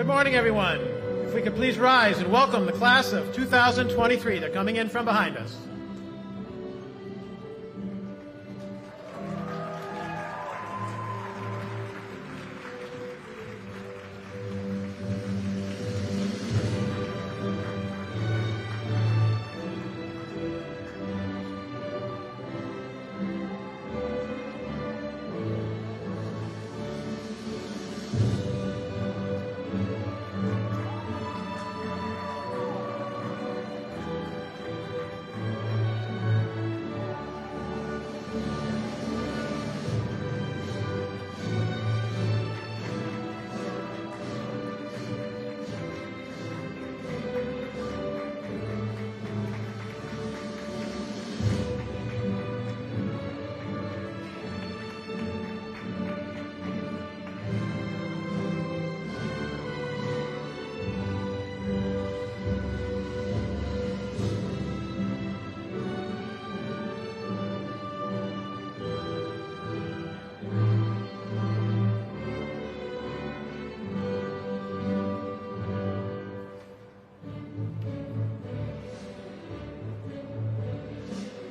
Good morning, everyone. If we could please rise and welcome the class of 2023. They're coming in from behind us.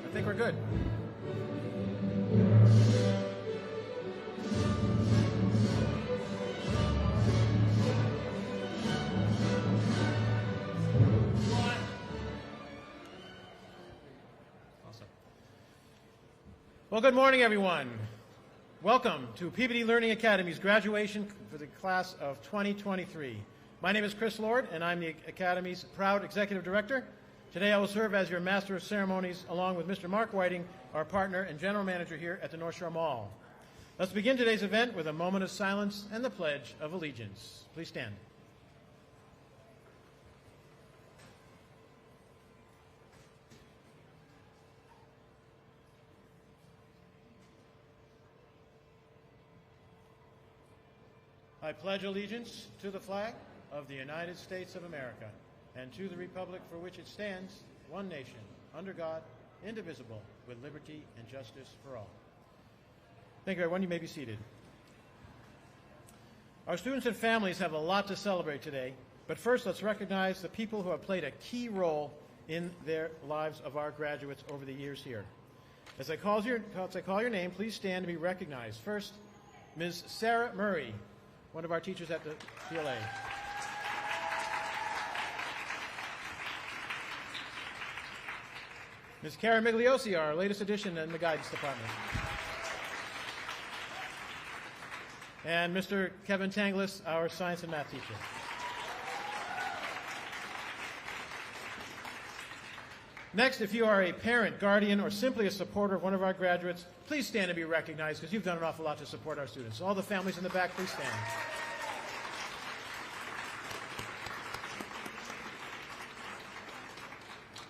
I think we're good. Awesome. Well, good morning, everyone. Welcome to Peabody Learning Academy's graduation for the class of 2023. My name is Chris Lord, and I'm the Academy's proud Executive Director. Today I will serve as your Master of Ceremonies along with Mr. Mark Whiting, our partner and General Manager here at the North Shore Mall. Let's begin today's event with a moment of silence and the Pledge of Allegiance. Please stand. I pledge allegiance to the flag of the United States of America and to the republic for which it stands, one nation, under God, indivisible, with liberty and justice for all. Thank you, everyone. You may be seated. Our students and families have a lot to celebrate today, but first let's recognize the people who have played a key role in their lives of our graduates over the years here. As I call your name, please stand to be recognized. First, Ms. Sarah Murray, one of our teachers at the PLA. Ms. Kara Migliosi, our latest addition in the guidance department. And Mr. Kevin Tanglis, our science and math teacher. Next, if you are a parent, guardian, or simply a supporter of one of our graduates, please stand and be recognized because you've done an awful lot to support our students. So all the families in the back, please stand.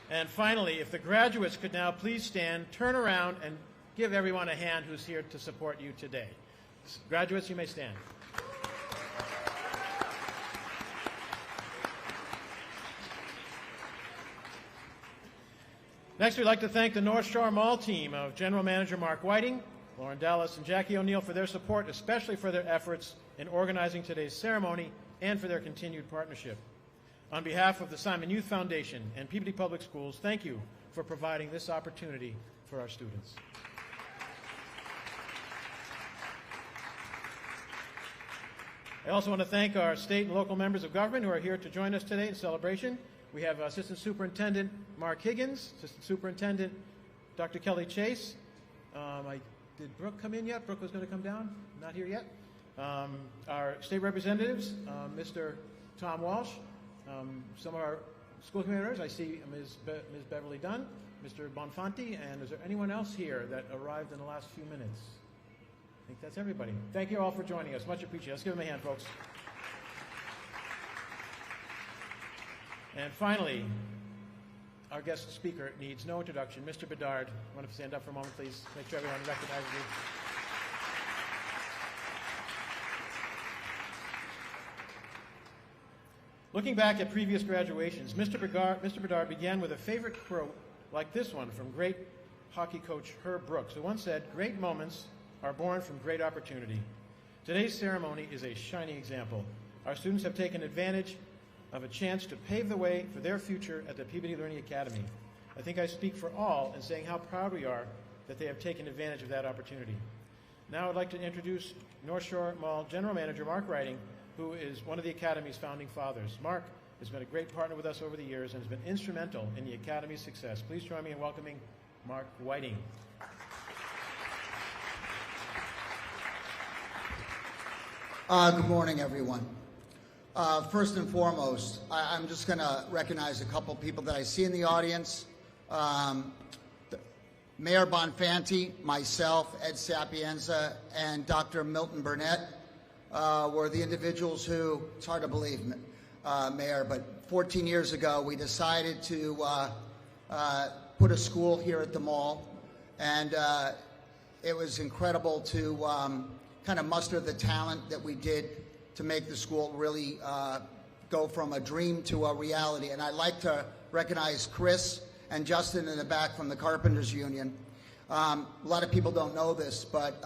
And finally, if the graduates could now please stand, turn around, and give everyone a hand who's here to support you today. Graduates, you may stand. Next, we'd like to thank the North Shore Mall team of General Manager Mark Whiting, Lauren Dallas, and Jackie O'Neill for their support, especially for their efforts in organizing today's ceremony and for their continued partnership. On behalf of the Simon Youth Foundation and Peabody Public Schools, thank you for providing this opportunity for our students. I also want to thank our state and local members of government who are here to join us today in celebration. We have Assistant Superintendent Mark Higgins, Assistant Superintendent Dr. Kelly Chase. Did Brooke come in yet? Brooke was going to come down? Not here yet. Our state representatives, Mr. Tom Walsh, some of our school committee members. I see Ms. Beverly Dunn, Mr. Bonfanti, and is there anyone else here that arrived in the last few minutes? I think that's everybody. Thank you all for joining us. Much appreciated. Let's give them a hand, folks. And finally, our guest speaker needs no introduction. Mr. Bedard, I want to stand up for a moment, please. Make sure everyone recognizes you. Looking back at previous graduations, Mr. Bedard began with a favorite quote like this one from great hockey coach Herb Brooks, who once said, "Great moments are born from great opportunity." Today's ceremony is a shining example. Our students have taken advantage of a chance to pave the way for their future at the Peabody Learning Academy. I think I speak for all in saying how proud we are that they have taken advantage of that opportunity. Now I'd like to introduce North Shore Mall General Manager Mark Whiting, who is one of the Academy's founding fathers. Mark has been a great partner with us over the years and has been instrumental in the Academy's success. Please join me in welcoming Mark Whiting. Good morning, everyone. First and foremost, I'm just going to recognize a couple people that I see in the audience. Mayor Bonfanti, myself, Ed Sapienza, and Dr. Milton Burnett were the individuals who, it's hard to believe, Mayor, but 14 years ago we decided to put a school here at the mall, and it was incredible to kind of muster the talent that we did to make the school really go from a dream to a reality. And I'd like to recognize Chris and Justin in the back from the Carpenters Union. A lot of people don't know this, but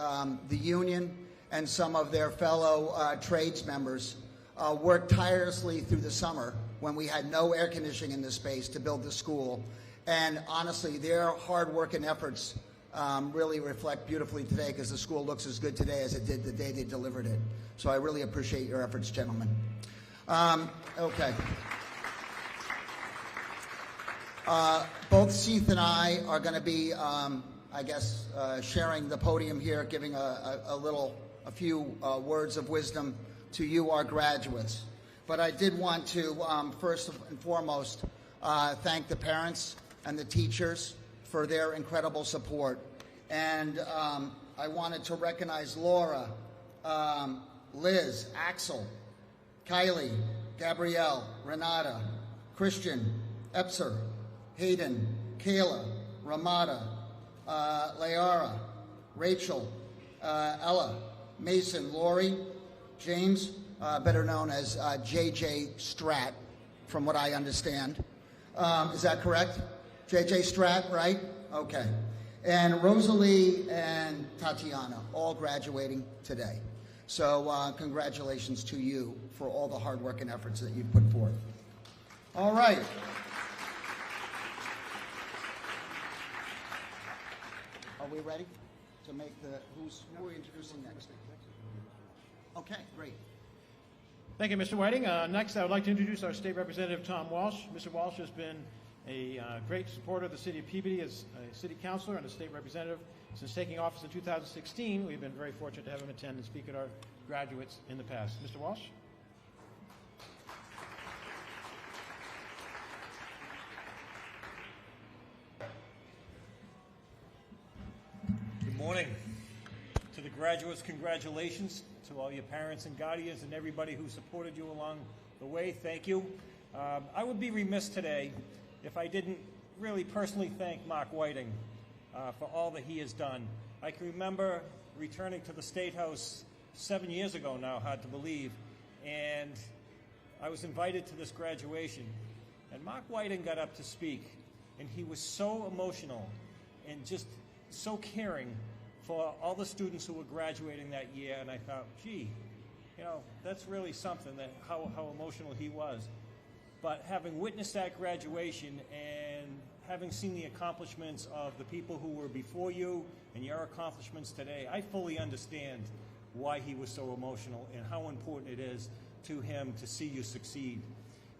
the union and some of their fellow trades members worked tirelessly through the summer when we had no air conditioning in the space to build the school. And honestly, their hard work and efforts really reflect beautifully today, because the school looks as good today as it did the day they delivered it. So I really appreciate your efforts, gentlemen. Okay. Both Seath and I are going to be, I guess, sharing the podium here, giving a few words of wisdom to you, our graduates. But I did want to, first and foremost, thank the parents and the teachers for their incredible support. And I wanted to recognize Laura, Liz, Axel, Kylie, Gabrielle, Renata, Christian, Epser, Hayden, Kayla, Ramada, Layara, Rachel, Ella, Mason, Lori, James, better known as JJ Strat, from what I understand. Is that correct? JJ Strat, right? Okay. And Rosalie and Tatiana, all graduating today. So congratulations to you for all the hard work and efforts that you've put forth. All right. Are we ready to make who are we introducing next? Okay, great. Thank you, Mr. Whiting. Next, I would like to introduce our State Representative, Tom Walsh. Mr. Walsh has been a great supporter of the City of Peabody as a City Councilor and a State Representative since taking office in 2016. We've been very fortunate to have him attend and speak at our graduates in the past. Mr. Walsh? Good morning. To the graduates, congratulations. To all your parents and guardians and everybody who supported you along the way, thank you. I would be remiss today if I didn't really personally thank Mark Whiting for all that he has done. I can remember returning to the State House 7 years ago now, hard to believe, and I was invited to this graduation, and Mark Whiting got up to speak, and he was so emotional and just so caring for all the students who were graduating that year, and I thought, gee, you know, that's really something, that how emotional he was. But having witnessed that graduation and having seen the accomplishments of the people who were before you and your accomplishments today, I fully understand why he was so emotional and how important it is to him to see you succeed.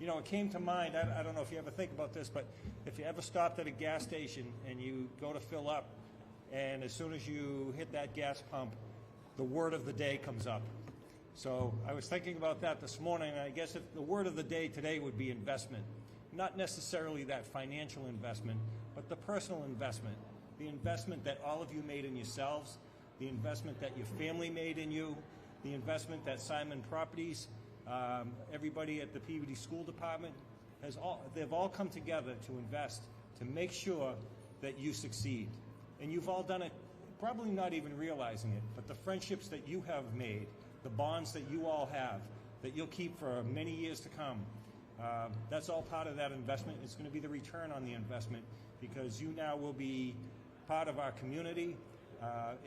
You know, it came to mind, I don't know if you ever think about this, but if you ever stopped at a gas station and you go to fill up, and as soon as you hit that gas pump, the word of the day comes up. So I was thinking about that this morning, and I guess if the word of the day today would be investment. Not necessarily that financial investment, but the personal investment. The investment that all of you made in yourselves, the investment that your family made in you, the investment that Simon Properties, everybody at the Peabody School Department, they've all come together to invest to make sure that you succeed. And you've all done it, probably not even realizing it, but the friendships that you have made, the bonds that you all have, that you'll keep for many years to come, that's all part of that investment. It's going to be the return on the investment, because you now will be part of our community,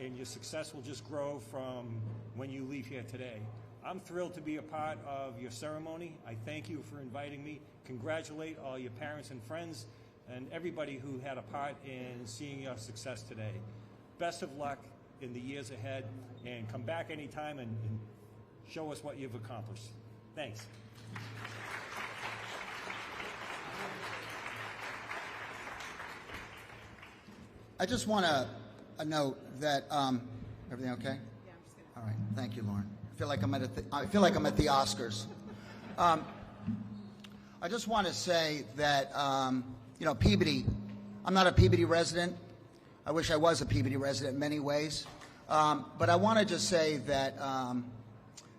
and your success will just grow from when you leave here today. I'm thrilled to be a part of your ceremony. I thank you for inviting me. Congratulate all your parents and friends and everybody who had a part in seeing your success today. Best of luck in the years ahead, and come back anytime and show us what you've accomplished. Thanks. I just want to note that everything okay? Yeah, I'm just gonna. All right, thank you, Lauren. I feel like I'm at the Oscars. I just want to say that Peabody. I'm not a Peabody resident. I wish I was a Peabody resident in many ways, but I want to just say that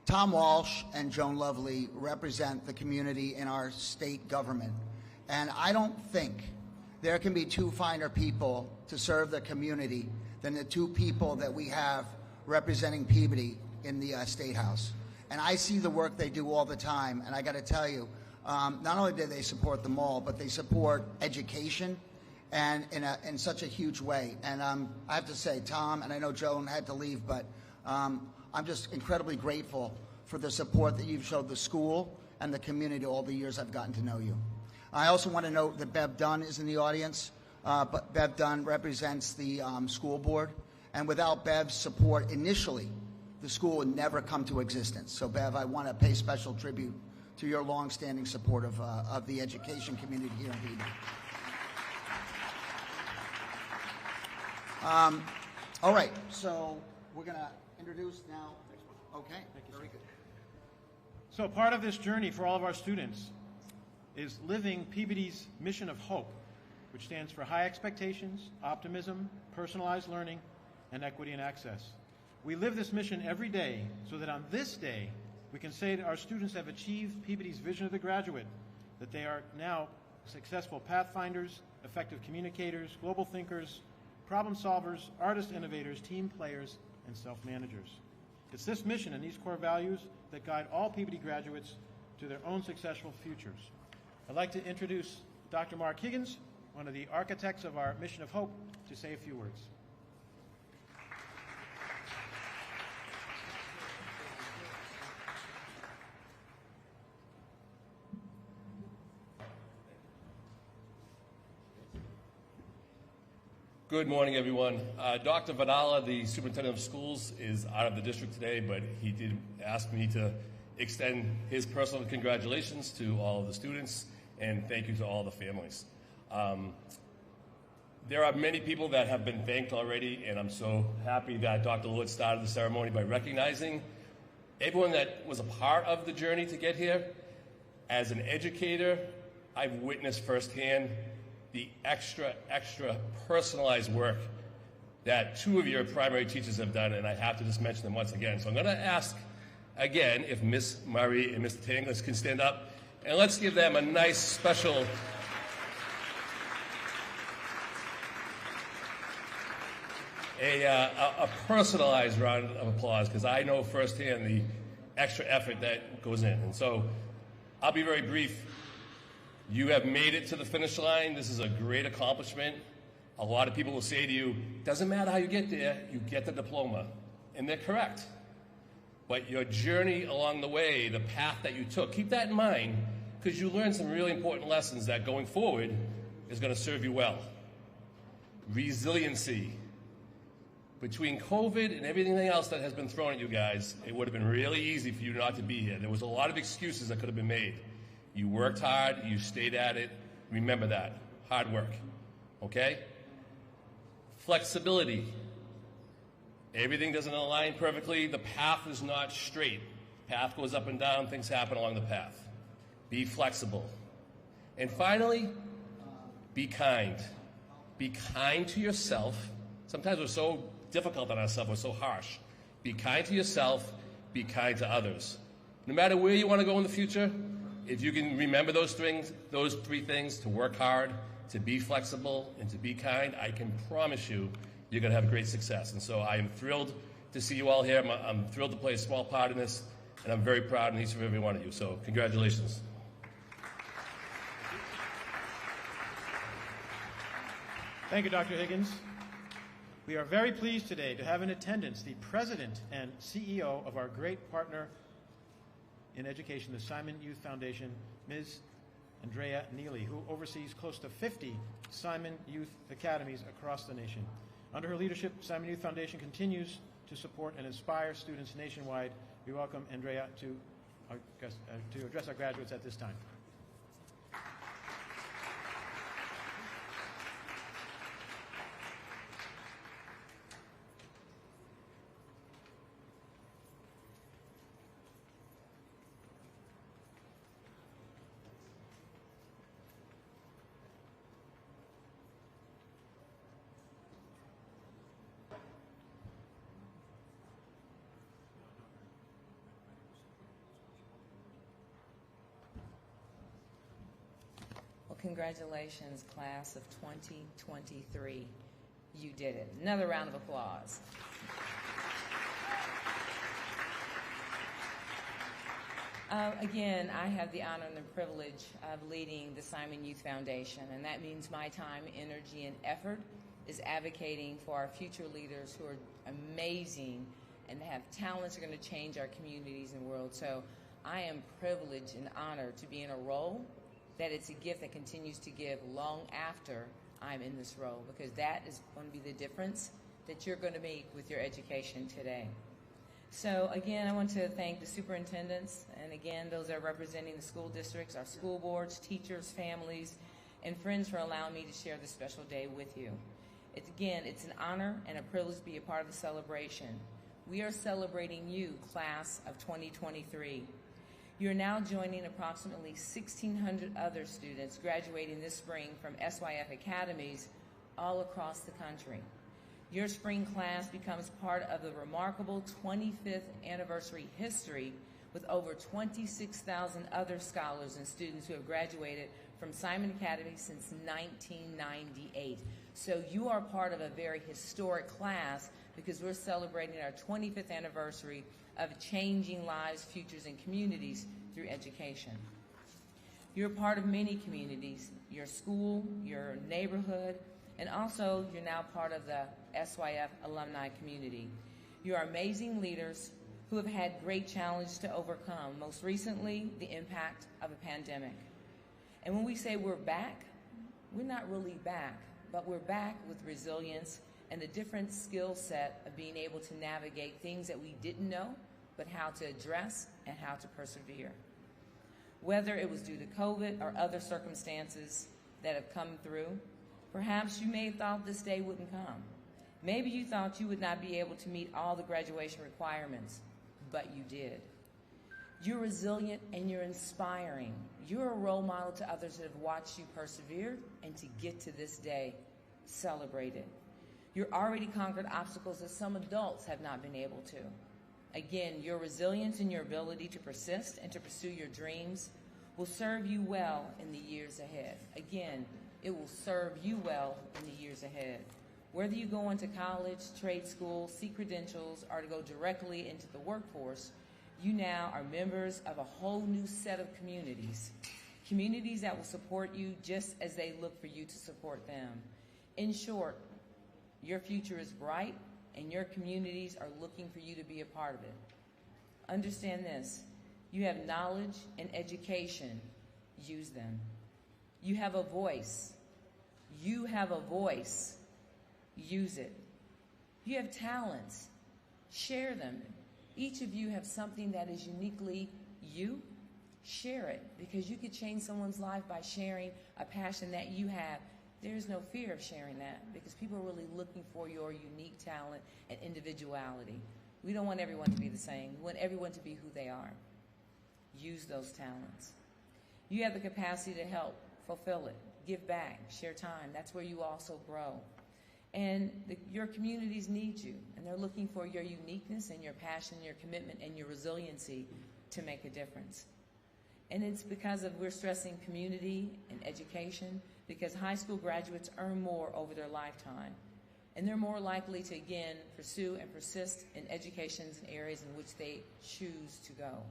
Tom Walsh and Joan Lovely represent the community in our state government, and I don't think there can be two finer people to serve the community than the two people that we have representing Peabody in the State House. And I see the work they do all the time, and I got to tell you, not only do they support the mall, but they support education, and in such a huge way. And I have to say, Tom, and I know Joan had to leave, but I'm just incredibly grateful for the support that you've showed the school and the community all the years I've gotten to know you. I also want to note that Bev Dunn is in the audience, but Bev Dunn represents the school board, and without Bev's support initially, the school would never come to existence. So Bev, I want to pay special tribute to your long-standing support of the education community here in Peabody. All right, so we're going to introduce now. Okay, very good. So part of this journey for all of our students is living Peabody's mission of hope, which stands for high expectations, optimism, personalized learning, and equity and access. We live this mission every day so that on this day, we can say that our students have achieved Peabody's vision of the graduate, that they are now successful pathfinders, effective communicators, global thinkers, problem solvers, artist innovators, team players, and self-managers. It's this mission and these core values that guide all Peabody graduates to their own successful futures. I'd like to introduce Dr. Mark Higgins, one of the architects of our mission of hope, to say a few words. Good morning, everyone. Dr. Vidala, the superintendent of schools, is out of the district today, but he did ask me to extend his personal congratulations to all of the students, and thank you to all the families. There are many people that have been thanked already, and I'm so happy that Dr. Lord started the ceremony by recognizing everyone that was a part of the journey to get here. As an educator, I've witnessed firsthand the extra personalized work that two of your primary teachers have done, and I have to just mention them once again. So I'm going to ask again if Ms. Murray and Mr. Tanglis can stand up, and let's give them a nice special a personalized round of applause, because I know firsthand the extra effort that goes in. And so I'll be very brief. You have made it to the finish line. This is a great accomplishment. A lot of people will say to you, doesn't matter how you get there, you get the diploma. And they're correct. But your journey along the way, the path that you took, keep that in mind, because you learned some really important lessons that going forward is going to serve you well. Resiliency. Between COVID and everything else that has been thrown at you guys, it would have been really easy for you not to be here. There was a lot of excuses that could have been made. You worked hard, you stayed at it. Remember that. Hard work. Okay? Flexibility. Everything doesn't align perfectly. The path is not straight. The path goes up and down. Things happen along the path. Be flexible. And finally, be kind. Be kind to yourself. Sometimes we're so difficult on ourselves. We're so harsh. Be kind to yourself. Be kind to others. No matter where you want to go in the future, if you can remember those three things, to work hard, to be flexible, and to be kind, I can promise you, you're going to have great success. And so I am thrilled to see you all here. I'm thrilled to play a small part in this, and I'm very proud of each and every one of you. So congratulations. Thank you, Dr. Higgins. We are very pleased today to have in attendance the President and CEO of our great partner in Education, the Simon Youth Foundation, Ms. Andrea Neely, who oversees close to 50 Simon Youth Academies across the nation. Under her leadership, Simon Youth Foundation continues to support and inspire students nationwide. We welcome Andrea to address our graduates at this time. Congratulations, class of 2023. You did it. Another round of applause. Again, I have the honor and the privilege of leading the Simon Youth Foundation, and that means my time, energy, and effort is advocating for our future leaders who are amazing and have talents that are going to change our communities and world. So I am privileged and honored to be in a role that it's a gift that continues to give long after I'm in this role, because that is going to be the difference that you're going to make with your education today. So again, I want to thank the superintendents, and again, those that are representing the school districts, our school boards, teachers, families, and friends for allowing me to share this special day with you. It's an honor and a privilege to be a part of the celebration. We are celebrating you, class of 2023. You're now joining approximately 1,600 other students graduating this spring from SYF academies all across the country. Your spring class becomes part of the remarkable 25th anniversary history with over 26,000 other scholars and students who have graduated from Simon Academy since 1998. So you are part of a very historic class because we're celebrating our 25th anniversary of changing lives, futures, and communities through education. You're part of many communities, your school, your neighborhood, and also you're now part of the SYF alumni community. You are amazing leaders who have had great challenges to overcome, most recently the impact of a pandemic. And when we say we're back, we're not really back, but we're back with resilience and the different skill set of being able to navigate things that we didn't know, but how to address and how to persevere. Whether it was due to COVID or other circumstances that have come through, perhaps you may have thought this day wouldn't come. Maybe you thought you would not be able to meet all the graduation requirements, but you did. You're resilient and you're inspiring. You're a role model to others that have watched you persevere and to get to this day, celebrate it. You're already conquered obstacles that some adults have not been able to. Again, your resilience and your ability to persist and to pursue your dreams will serve you well in the years ahead. Again, it will serve you well in the years ahead. Whether you go into college, trade school, seek credentials, or to go directly into the workforce, you now are members of a whole new set of communities. Communities that will support you just as they look for you to support them. In short, your future is bright and your communities are looking for you to be a part of it. Understand this, you have knowledge and education, use them. You have a voice. You have a voice. Use it. You have talents. Share them. Each of you have something that is uniquely you. Share it, because you could change someone's life by sharing a passion that you have. There is no fear of sharing that because people are really looking for your unique talent and individuality. We don't want everyone to be the same. We want everyone to be who they are. Use those talents. You have the capacity to help, fulfill it, give back, share time. That's where you also grow. And your communities need you, and they're looking for your uniqueness and your passion, your commitment, and your resiliency to make a difference. And it's because of we're stressing community and education, because high school graduates earn more over their lifetime. And they're more likely to, again, pursue and persist in educations and areas in which they choose to go.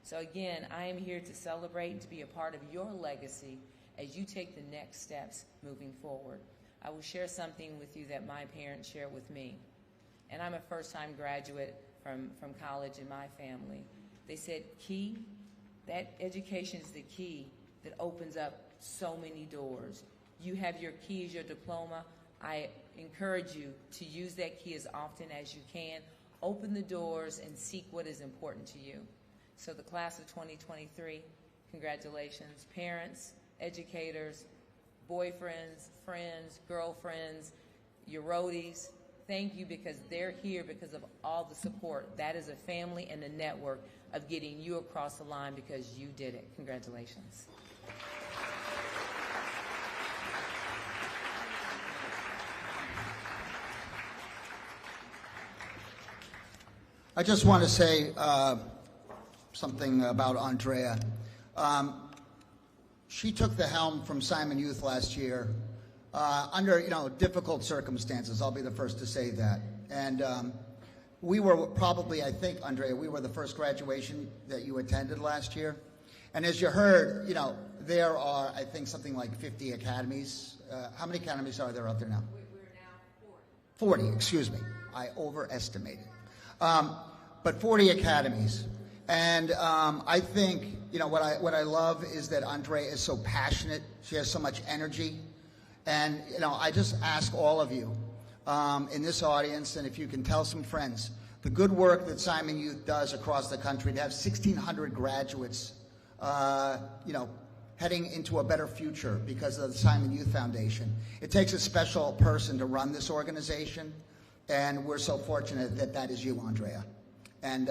So again, I am here to celebrate and to be a part of your legacy as you take the next steps moving forward. I will share something with you that my parents shared with me. And I'm a first-time graduate from college in my family. They said, key, that education is the key that opens up so many doors. You have your key as your diploma. I encourage you to use that key as often as you can. Open the doors and seek what is important to you. So the class of 2023, congratulations. Parents, educators, boyfriends, friends, girlfriends, your roadies, thank you, because they're here because of all the support. That is a family and a network of getting you across the line because you did it. Congratulations. I just want to say something about Andrea. She took the helm from Simon Youth last year under difficult circumstances. I'll be the first to say that. And we were probably, I think, Andrea, we were the first graduation that you attended last year. And as you heard, there are, I think, something like 50 academies. How many academies are there out there now? We're now 40. 40, excuse me. I overestimated. But 40 academies. And I think, what I love is that Andrea is so passionate. She has so much energy. And, I just ask all of you in this audience, and if you can tell some friends, the good work that Simon Youth does across the country, to have 1,600 graduates, heading into a better future because of the Simon Youth Foundation. It takes a special person to run this organization, and we're so fortunate that that is you, Andrea. And,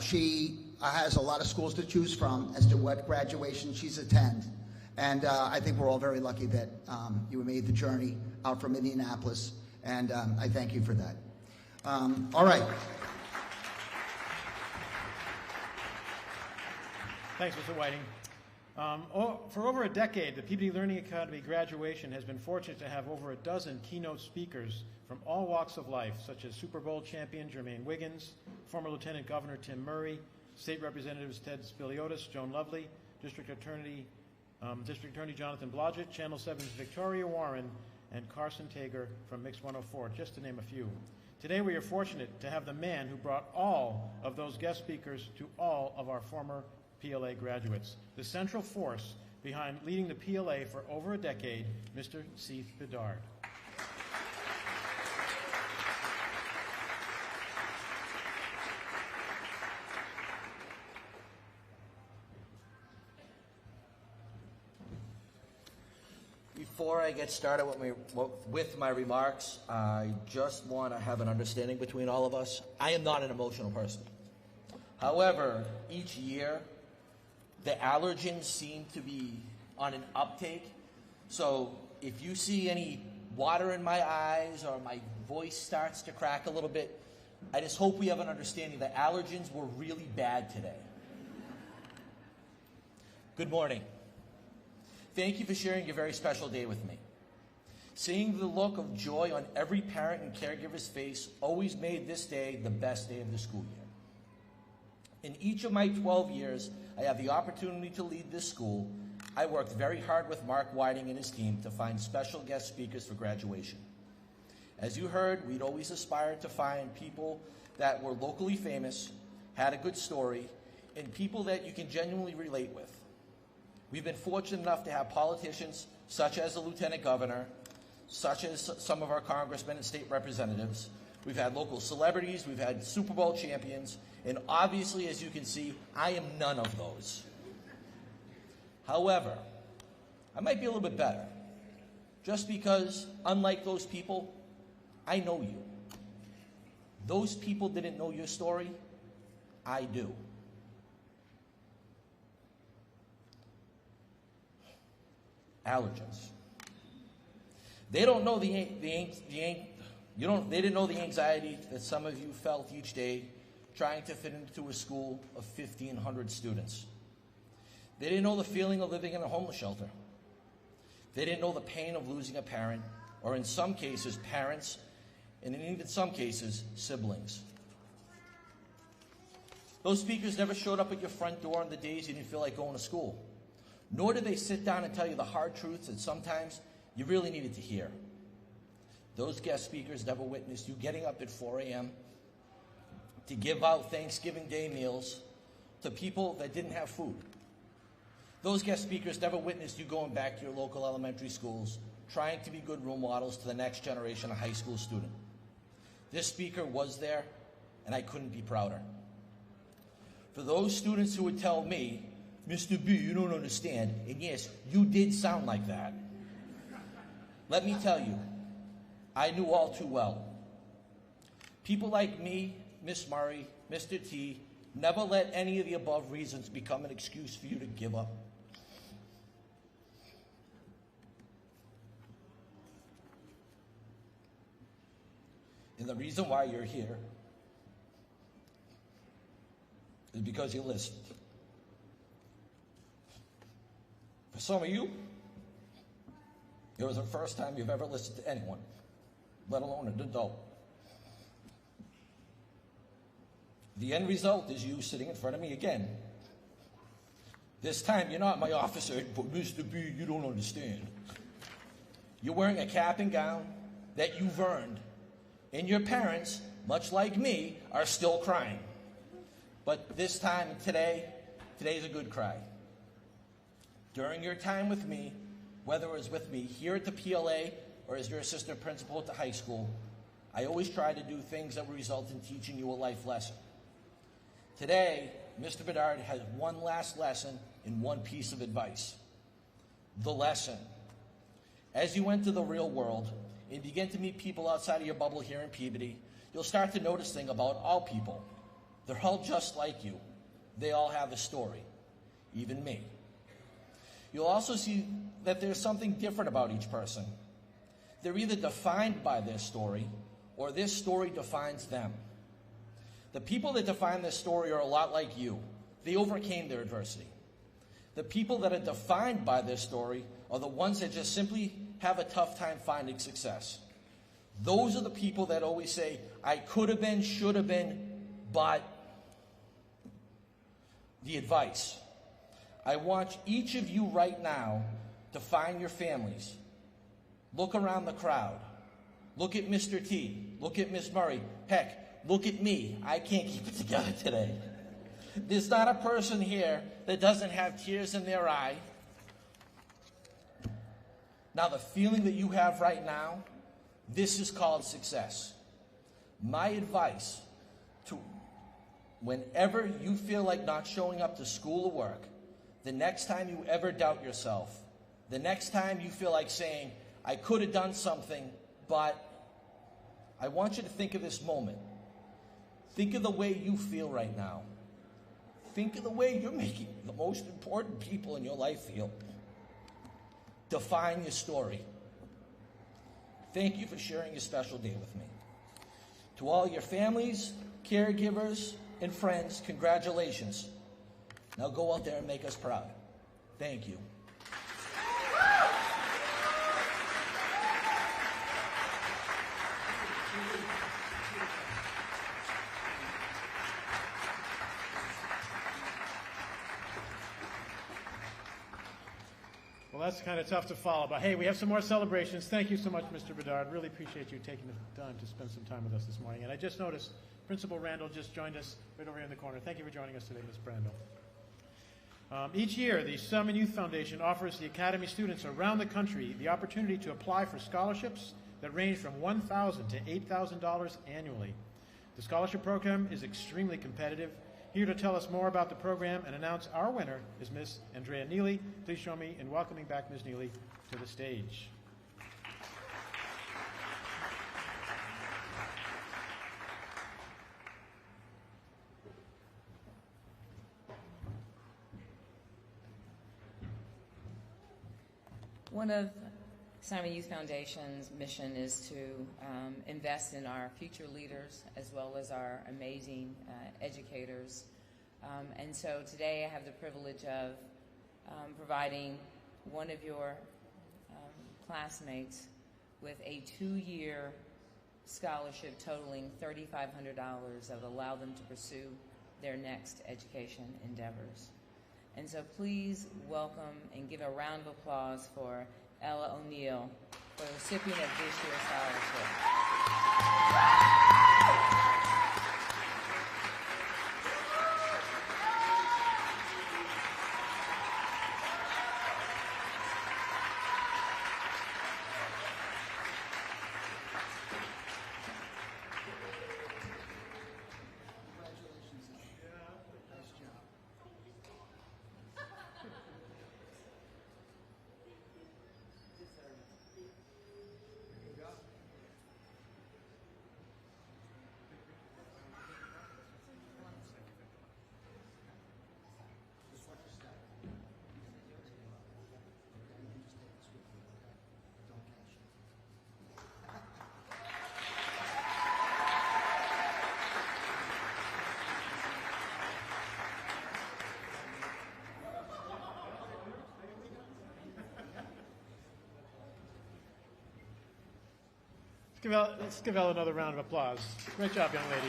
she has a lot of schools to choose from as to what graduation she's attend. And I think we're all very lucky that you made the journey out from Indianapolis, and I thank you for that. All right. Thanks, Mr. Whiting. For over a decade, the Peabody Learning Academy graduation has been fortunate to have over a dozen keynote speakers from all walks of life, such as Super Bowl champion Jermaine Wiggins, former Lieutenant Governor Tim Murray, State Representatives Ted Spiliotis, Joan Lovely, District Attorney Jonathan Blodgett, Channel 7's Victoria Warren, and Carson Tager from Mix 104, just to name a few. Today we are fortunate to have the man who brought all of those guest speakers to all of our former PLA graduates, the central force behind leading the PLA for over a decade, Mr. Seth Bedard. Before I get started with my remarks, I just want to have an understanding between all of us. I am not an emotional person. However, each year, the allergens seem to be on an uptake. So if you see any water in my eyes or my voice starts to crack a little bit, I just hope we have an understanding that allergens were really bad today. Good morning. Thank you for sharing your very special day with me. Seeing the look of joy on every parent and caregiver's face always made this day the best day of the school year. In each of my 12 years, I have the opportunity to lead this school. I worked very hard with Mark Whiting and his team to find special guest speakers for graduation. As you heard, we'd always aspired to find people that were locally famous, had a good story, and people that you can genuinely relate with. We've been fortunate enough to have politicians such as the Lieutenant Governor, such as some of our congressmen and state representatives. We've had local celebrities, we've had Super Bowl champions, and obviously, as you can see, I am none of those. However, I might be a little bit better, just because, unlike those people, I know you. Those people didn't know your story, I do. Allergens. They don't know they didn't know the anxiety that some of you felt each day trying to fit into a school of 1,500 students. They didn't know the feeling of living in a homeless shelter. They didn't know the pain of losing a parent, or in some cases, parents, and in even some cases, siblings. Those speakers never showed up at your front door on the days you didn't feel like going to school. Nor did they sit down and tell you the hard truths that sometimes you really needed to hear. Those guest speakers never witnessed you getting up at 4 a.m. to give out Thanksgiving Day meals to people that didn't have food. Those guest speakers never witnessed you going back to your local elementary schools, trying to be good role models to the next generation of high school student. This speaker was there, and I couldn't be prouder. For those students who would tell me, Mr. B, you don't understand, and yes, you did sound like that. Let me tell you, I knew all too well. People like me, Miss Murray, Mr. T, never let any of the above reasons become an excuse for you to give up. And the reason why you're here is because you listened. For some of you, it was the first time you've ever listened to anyone, let alone an adult. The end result is you sitting in front of me again. This time, you're not my officer, but Mr. B, you don't understand. You're wearing a cap and gown that you've earned, and your parents, much like me, are still crying. But this time, today's a good cry. During your time with me, whether it was with me here at the PLA or as your assistant principal at the high school, I always try to do things that will result in teaching you a life lesson. Today, Mr. Bedard has one last lesson and one piece of advice. The lesson. As you enter the real world and begin to meet people outside of your bubble here in Peabody, you'll start to notice things about all people. They're all just like you. They all have a story, even me. You'll also see that there's something different about each person. They're either defined by their story or this story defines them. The people that define this story are a lot like you. They overcame their adversity. The people that are defined by this story are the ones that just simply have a tough time finding success. Those are the people that always say, I could have been, should have been, but the advice. I want each of you right now to find your families. Look around the crowd. Look at Mr. T. Look at Miss Murray. Heck, look at me. I can't keep it together today. There's not a person here that doesn't have tears in their eye. Now, the feeling that you have right now, this is called success. My advice to whenever you feel like not showing up to school or work, the next time you ever doubt yourself, the next time you feel like saying, I could have done something, but I want you to think of this moment. Think of the way you feel right now. Think of the way you're making the most important people in your life feel. Define your story. Thank you for sharing your special day with me. To all your families, caregivers, and friends, congratulations. Now go out there and make us proud. Thank you. Well, that's kind of tough to follow, but hey, we have some more celebrations. Thank you so much, Mr. Bedard. Really appreciate you taking the time to spend some time with us this morning. And I just noticed Principal Randall just joined us right over here in the corner. Thank you for joining us today, Ms. Randall. Each year, the Summon Youth Foundation offers the Academy students around the country the opportunity to apply for scholarships that range from $1,000 to $8,000 annually. The scholarship program is extremely competitive. Here to tell us more about the program and announce our winner is Ms. Andrea Neely. Please join me in welcoming back Ms. Neely to the stage. One of Simon Youth Foundation's mission is to invest in our future leaders as well as our amazing educators. And so today I have the privilege of providing one of your classmates with a 2-year scholarship totaling $3,500 that will allow them to pursue their next education endeavors. And so please welcome and give a round of applause for Ella O'Neill, for the recipient of this year's scholarship. Let's give Elle another round of applause. Great job, young lady.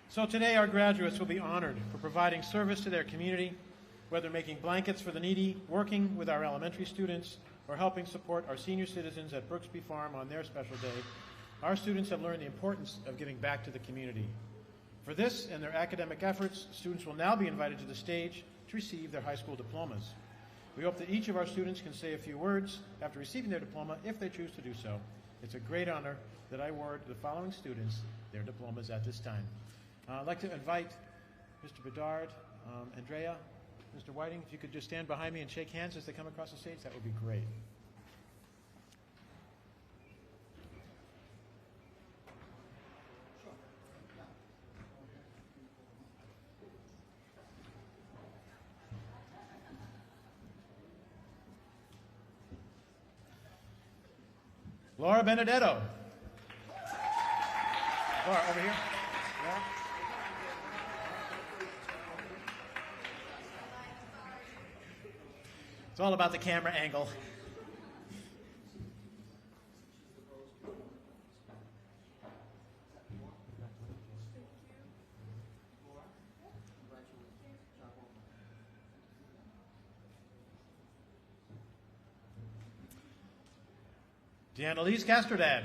So today our graduates will be honored for providing service to their community, whether making blankets for the needy, working with our elementary students, or helping support our senior citizens at Brooksby Farm on their special day. Our students have learned the importance of giving back to the community. For this and their academic efforts, students will now be invited to the stage to receive their high school diplomas. We hope that each of our students can say a few words after receiving their diploma if they choose to do so. It's a great honor that I award the following students their diplomas at this time. I'd like to invite Mr. Bedard, Andrea, Mr. Whiting, if you could just stand behind me and shake hands as they come across the stage, that would be great. Laura Benedetto. Laura, over here. Laura. It's all about the camera angle. Deannalise Castrodad.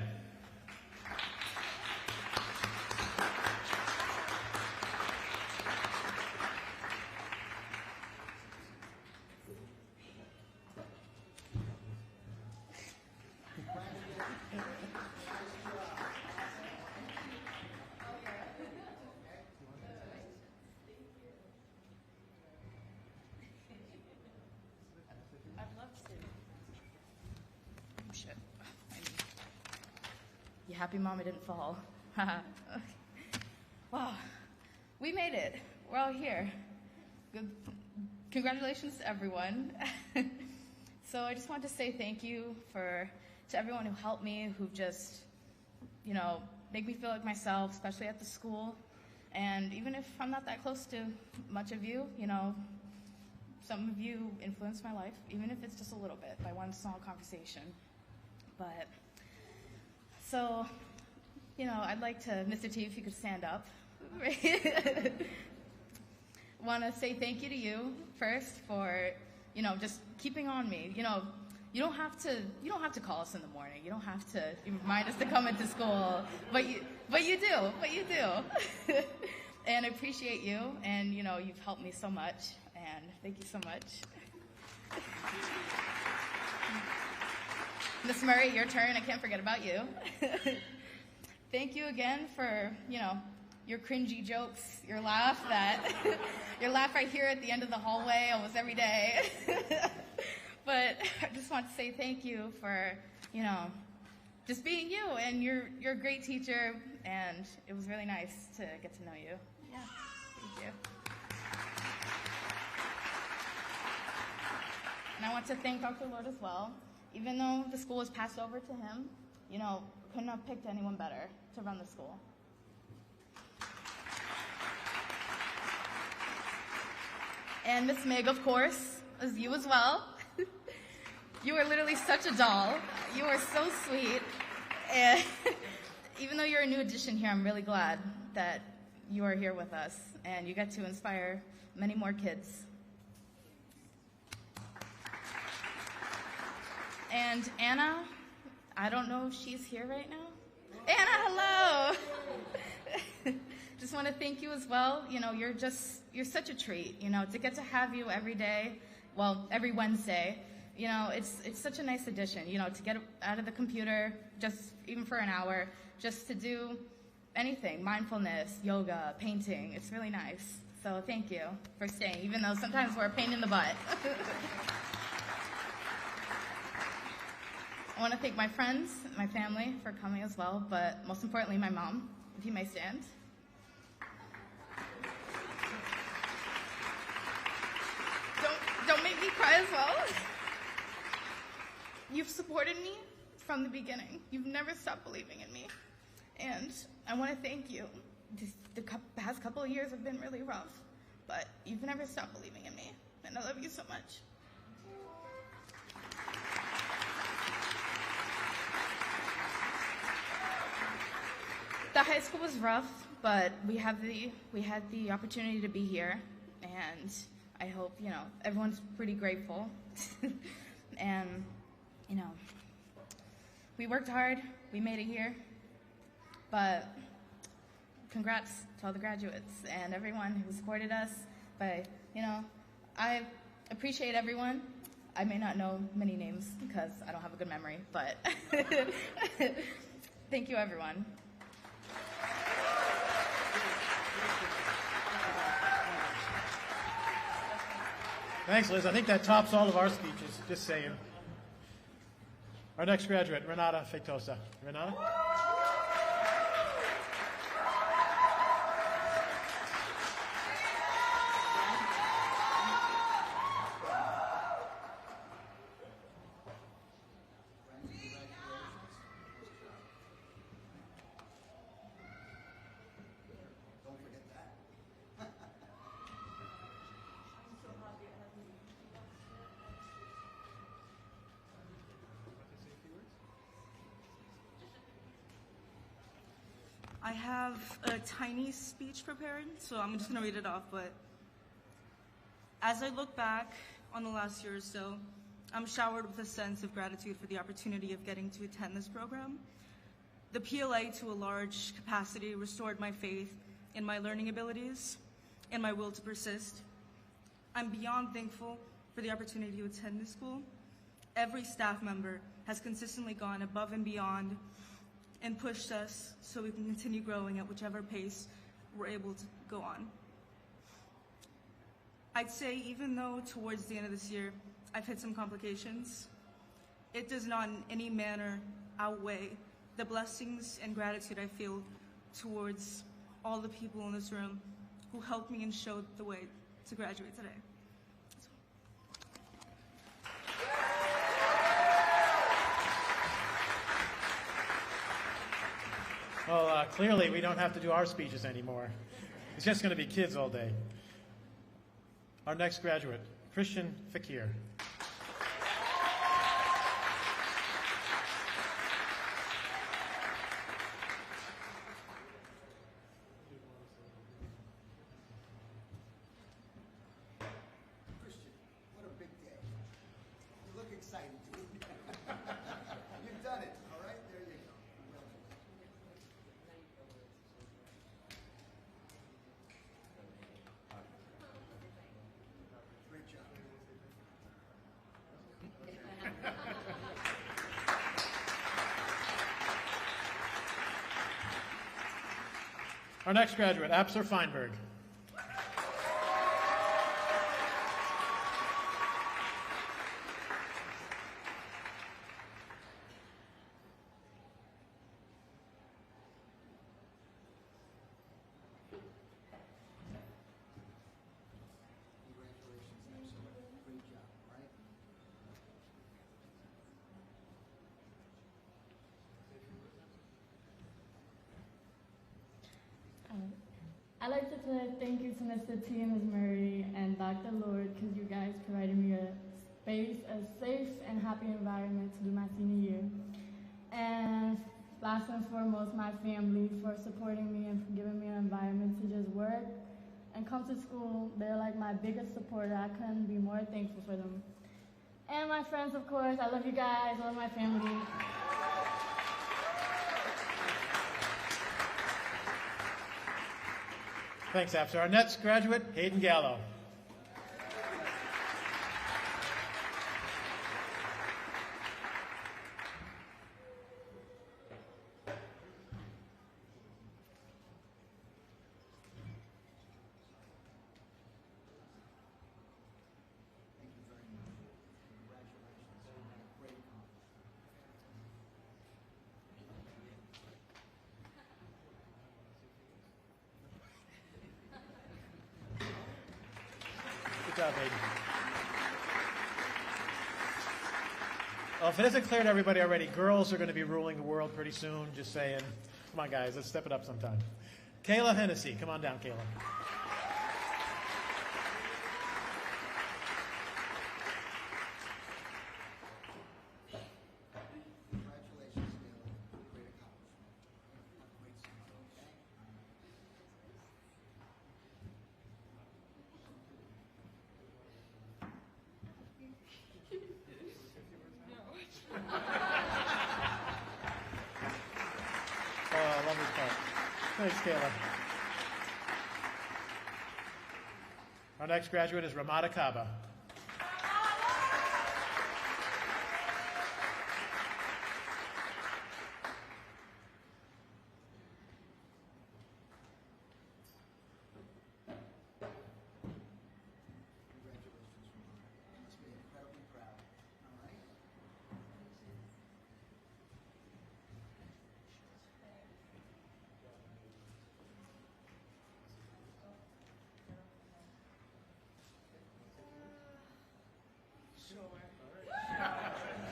You happy Mama didn't fall? Wow, we made it. We're all here. Good. Congratulations to everyone. So I just want to say thank you to everyone who helped me, who just, make me feel like myself, especially at the school. And even if I'm not that close to much of you, some of you influenced my life, even if it's just a little bit, by one small conversation. But, so, I'd like to, Mr. T, if you could stand up. Want to say thank you to you first for, just keeping on me. You don't have to call us in the morning. You don't have to remind us to come into school, but you do. And I appreciate you, and you've helped me so much, and thank you so much. Miss Murray, your turn. I can't forget about you. Thank you again for, your cringy jokes, your laugh right here at the end of the hallway almost every day. But I just want to say thank you for, just being you, and you're a great teacher, and it was really nice to get to know you. Yeah, thank you. And I want to thank Dr. Lord as well. Even though the school was passed over to him, couldn't have picked anyone better to run the school. And Miss Meg, of course, is you as well. You are literally such a doll. You are so sweet. And even though you're a new addition here, I'm really glad that you are here with us and you get to inspire many more kids. And Anna, I don't know if she's here right now. Anna, hello. Just want to thank you as well. You're such a treat, to get to have you every day, every Wednesday. It's such a nice addition, to get out of the computer, just even for an hour, just to do anything, mindfulness, yoga, painting. It's really nice. So thank you for staying, even though sometimes we're a pain in the butt. I want to thank my friends, my family for coming as well, but most importantly, my mom, if you may stand. Don't make me cry as well. You've supported me from the beginning. You've never stopped believing in me. And I want to thank you. The past couple of years have been really rough, but you've never stopped believing in me. and I love you so much. The high school was rough, but we had the opportunity to be here, and I hope, everyone's pretty grateful. And, we worked hard, we made it here, but congrats to all the graduates and everyone who supported us. But, I appreciate everyone. I may not know many names because I don't have a good memory, but thank you, everyone. Thanks, Liz. I think that tops all of our speeches, just saying. Our next graduate, Renata Feitosa. Renata? I have a tiny speech prepared, so I'm just going to read it off. But as I look back on the last year or so, I'm showered with a sense of gratitude for the opportunity of getting to attend this program. The PLA, to a large capacity, restored my faith in my learning abilities and my will to persist. I'm beyond thankful for the opportunity to attend this school. Every staff member has consistently gone above and beyond and pushed us so we can continue growing at whichever pace we're able to go on. I'd say even though towards the end of this year I've hit some complications, it does not in any manner outweigh the blessings and gratitude I feel towards all the people in this room who helped me and showed the way to graduate today. Well, clearly we don't have to do our speeches anymore. It's just going to be kids all day. Our next graduate, Christian Fakir. Christian, what a big day. You look excited, dude. You've done it, all right? There you go. Great job. Our next graduate, Apsar Feinberg. Congratulations, Apsar. Great job, all right? I'd like to say thank you to Mr. T and Ms. Murray and Dr. Lord because you guys provided me a space, a safe and happy environment to do my senior year. And last and foremost, my family for supporting me and for giving me an environment to just work and come to school. They're like my biggest supporter. I couldn't be more thankful for them. And my friends, of course. I love you guys. I love my family. Thanks, Apsar. Our next graduate, Hayden Gallo. Thank you very much. Congratulations. Great accomplishment. Good job, Hayden. Well, if it isn't clear to everybody already, girls are going to be ruling the world pretty soon. Just saying. Come on, guys. Let's step it up sometime. Kayla Hennessy. Come on down, Kayla. Oh, lovely part. Thanks, Kayla. Our next graduate is Ramada Kaba.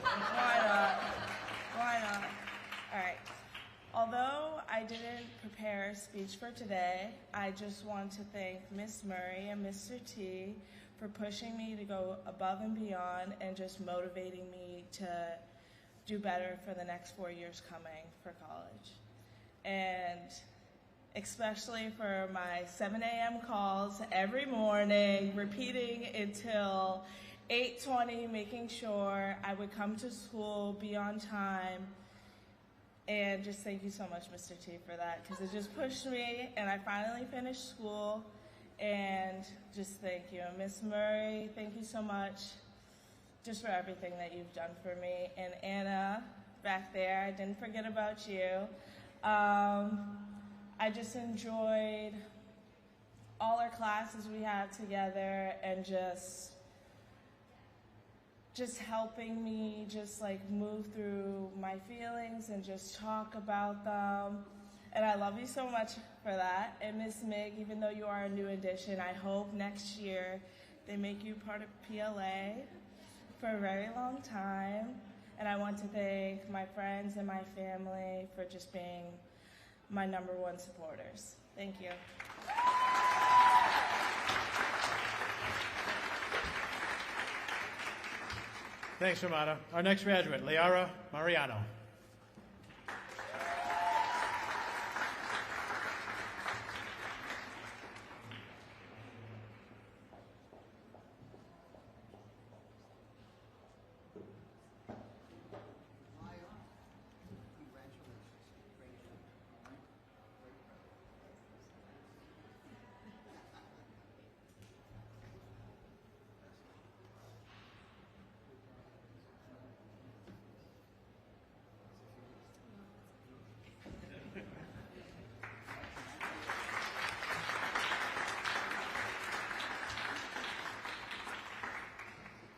Why not? Why not? All right. Although I didn't prepare a speech for today, I just want to thank Miss Murray and Mr. T for pushing me to go above and beyond and just motivating me to do better for the next 4 years coming for college. And especially for my 7 a.m. calls every morning, repeating until 8:20, making sure I would come to school, be on time, and just thank you so much, Mr. T, for that, because it just pushed me, and I finally finished school, and just thank you. And Miss Murray, thank you so much just for everything that you've done for me. And Anna, back there, I didn't forget about you. I just enjoyed all our classes we had together and just helping me just like move through my feelings and just talk about them. And I love you so much for that. And Miss Mig, even though you are a new addition, I hope next year they make you part of PLA for a very long time. And I want to thank my friends and my family for just being my #1 supporters. Thank you. Thanks, Ramada. Our next graduate, Liara Mariano.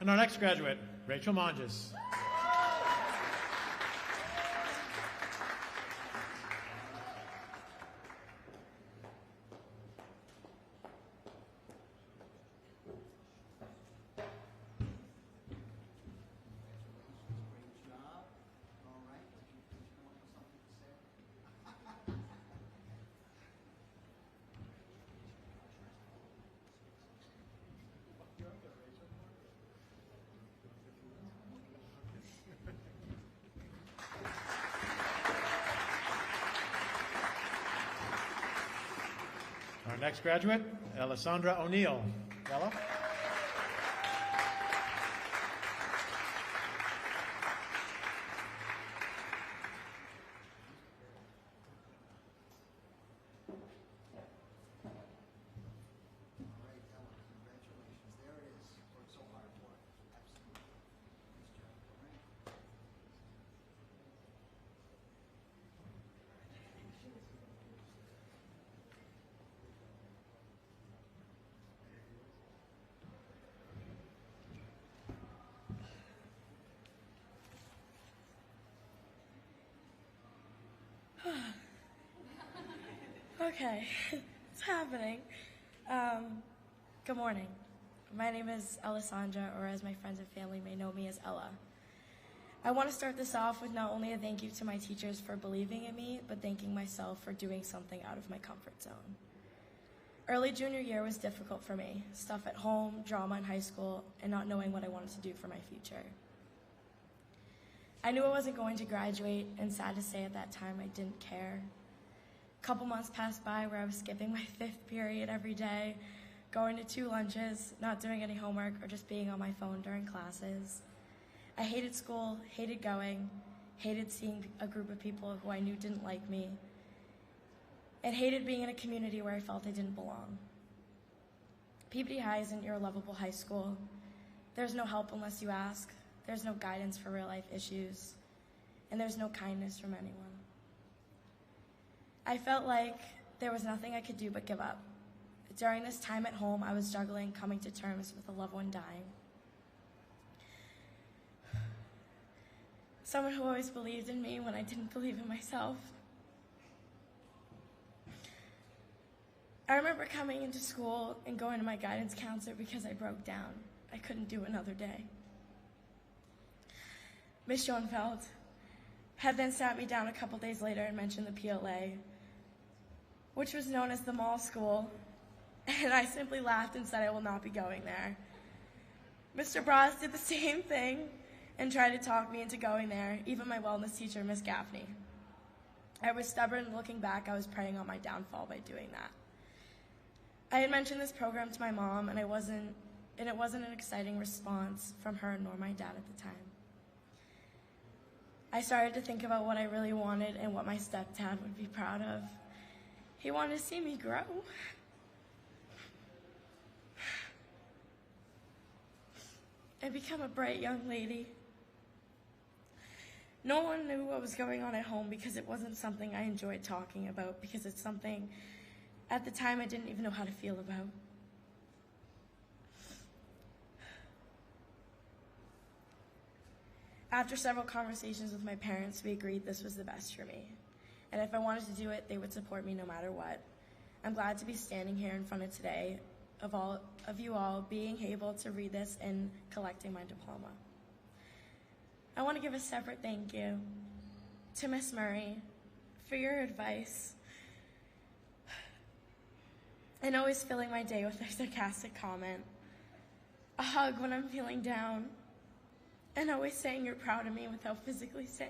And our next graduate, Rachel Monges. Our next graduate, Alessandra O'Neill. Ella? Okay, it's happening. Good morning. My name is Alessandra, or as my friends and family may know me as Ella. I want to start this off with not only a thank you to my teachers for believing in me, but thanking myself for doing something out of my comfort zone. Early junior year was difficult for me. Stuff at home, drama in high school, and not knowing what I wanted to do for my future. I knew I wasn't going to graduate, and sad to say at that time I didn't care. A couple months passed by where I was skipping my 5th period every day, going to 2 lunches, not doing any homework, or just being on my phone during classes. I hated school, hated going, hated seeing a group of people who I knew didn't like me, and hated being in a community where I felt I didn't belong. Peabody High isn't your lovable high school. There's no help unless you ask. There's no guidance for real-life issues. And there's no kindness from anyone. I felt like there was nothing I could do but give up. During this time at home, I was struggling coming to terms with a loved one dying. Someone who always believed in me when I didn't believe in myself. I remember coming into school and going to my guidance counselor because I broke down. I couldn't do another day. Miss Schoenfeld had then sat me down a couple days later and mentioned the PLA, which was known as the mall school, and I simply laughed and said I will not be going there. Mr. Bras did the same thing and tried to talk me into going there, even my wellness teacher, Miss Gaffney. I was stubborn, and looking back, I was preying on my downfall by doing that. I had mentioned this program to my mom, and it wasn't an exciting response from her nor my dad at the time. I started to think about what I really wanted and what my stepdad would be proud of. He wanted to see me grow. And become a bright young lady. No one knew what was going on at home because it wasn't something I enjoyed talking about, because it's something at the time I didn't even know how to feel about. After several conversations with my parents, we agreed this was the best for me. And if I wanted to do it, they would support me no matter what. I'm glad to be standing here in front of today, of you all being able to read this and collecting my diploma. I want to give a separate thank you to Miss Murray for your advice and always filling my day with a sarcastic comment, a hug when I'm feeling down, and always saying you're proud of me without physically saying.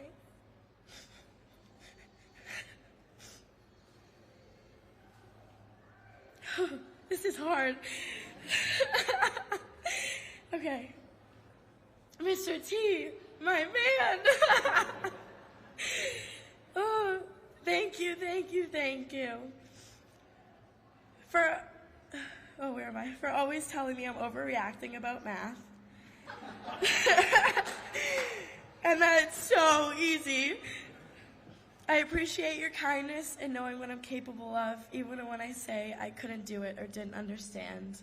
This is hard. Okay. Mr. T, my man. Oh, thank you. For always telling me I'm overreacting about math. And that's so easy. I appreciate your kindness and knowing what I'm capable of, even when I say I couldn't do it or didn't understand.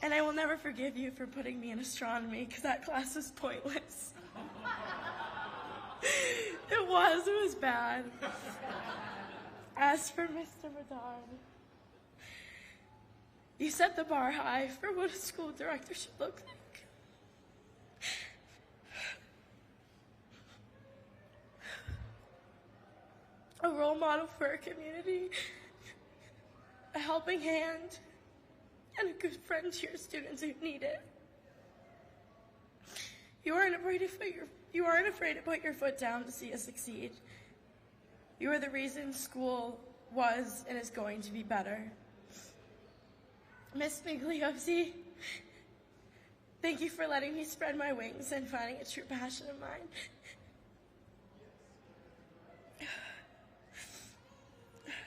And I will never forgive you for putting me in astronomy, because that class was pointless. It was bad. As for Mr. Bedard, you set the bar high for what a school director should look like. A role model for our community, a helping hand, and a good friend to your students who need it. You aren't afraid to put your foot down to see us succeed. You are the reason school was and is going to be better. Miss Migliozzi, thank you for letting me spread my wings and finding a true passion of mine.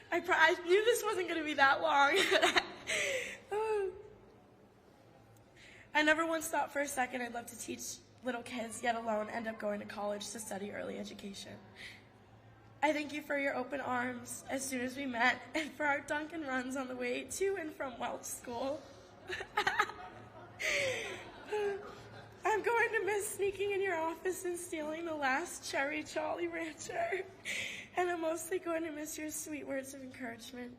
I knew this wasn't going to be that long. I never once thought for a second I'd love to teach little kids, yet alone end up going to college to study early education. I thank you for your open arms as soon as we met, and for our Dunkin' runs on the way to and from Welch School. I'm going to miss sneaking in your office and stealing the last cherry Jolly Rancher. And I'm mostly going to miss your sweet words of encouragement.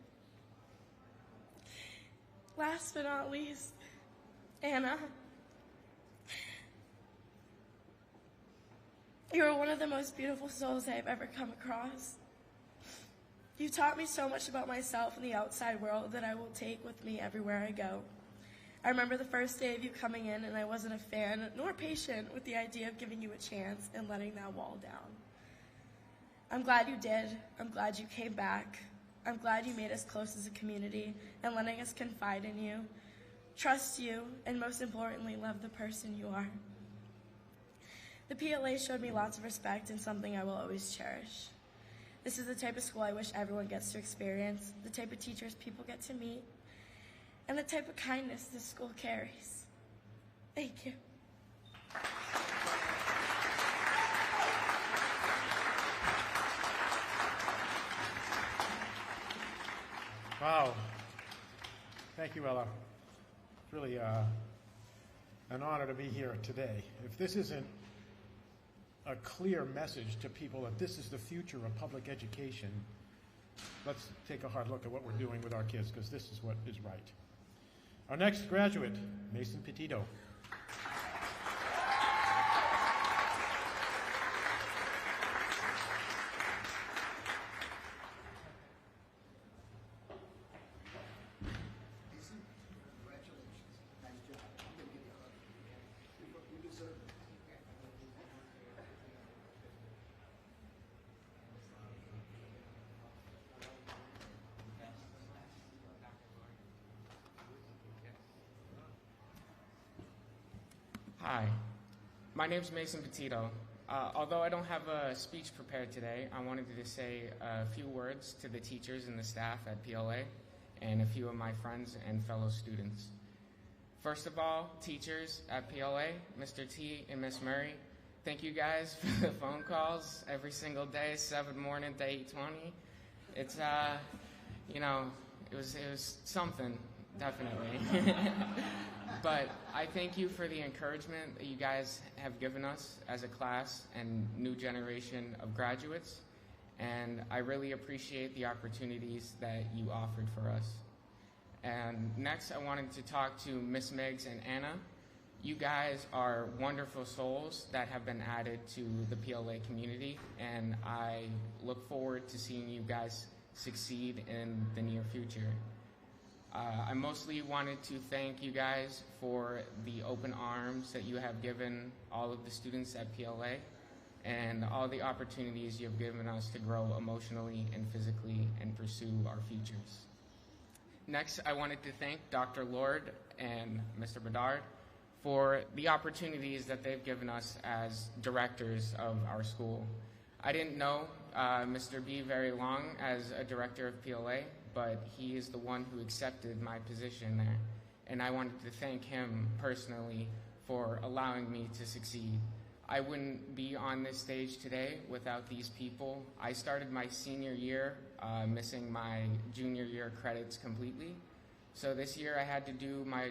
Last but not least, Anna. You are one of the most beautiful souls I have ever come across. You taught me so much about myself and the outside world that I will take with me everywhere I go. I remember the first day of you coming in, and I wasn't a fan nor patient with the idea of giving you a chance and letting that wall down. I'm glad you did. I'm glad you came back. I'm glad you made us close as a community and letting us confide in you, trust you, and most importantly, love the person you are. The PLA showed me lots of respect and something I will always cherish. This is the type of school I wish everyone gets to experience, the type of teachers people get to meet, and the type of kindness this school carries. Thank you. Wow. Thank you, Ella. It's really an honor to be here today. If this isn't a clear message to people that this is the future of public education, let's take a hard look at what we're doing with our kids, because this is what is right. Our next graduate, Mason Petito. Hi, my name's Mason Petito. Although I don't have a speech prepared today, I wanted to say a few words to the teachers and the staff at PLA and a few of my friends and fellow students. First of all, teachers at PLA, Mr. T and Miss Murray, thank you guys for the phone calls every single day, 7 morning to 8:20. It's, you know, it was something, definitely. But I thank you for the encouragement that you guys have given us as a class and new generation of graduates, and I really appreciate the opportunities that you offered for us. And next, I wanted to talk to Miss Miggs and Anna. You guys are wonderful souls that have been added to the PLA community, and I look forward to seeing you guys succeed in the near future. I mostly wanted to thank you guys for the open arms that you have given all of the students at PLA and all the opportunities you have given us to grow emotionally and physically and pursue our futures. Next, I wanted to thank Dr. Lord and Mr. Bedard for the opportunities that they've given us as directors of our school. I didn't know Mr. B very long as a director of PLA, but he is the one who accepted my position there. And I wanted to thank him personally for allowing me to succeed. I wouldn't be on this stage today without these people. I started my senior year missing my junior year credits completely. So this year I had to do my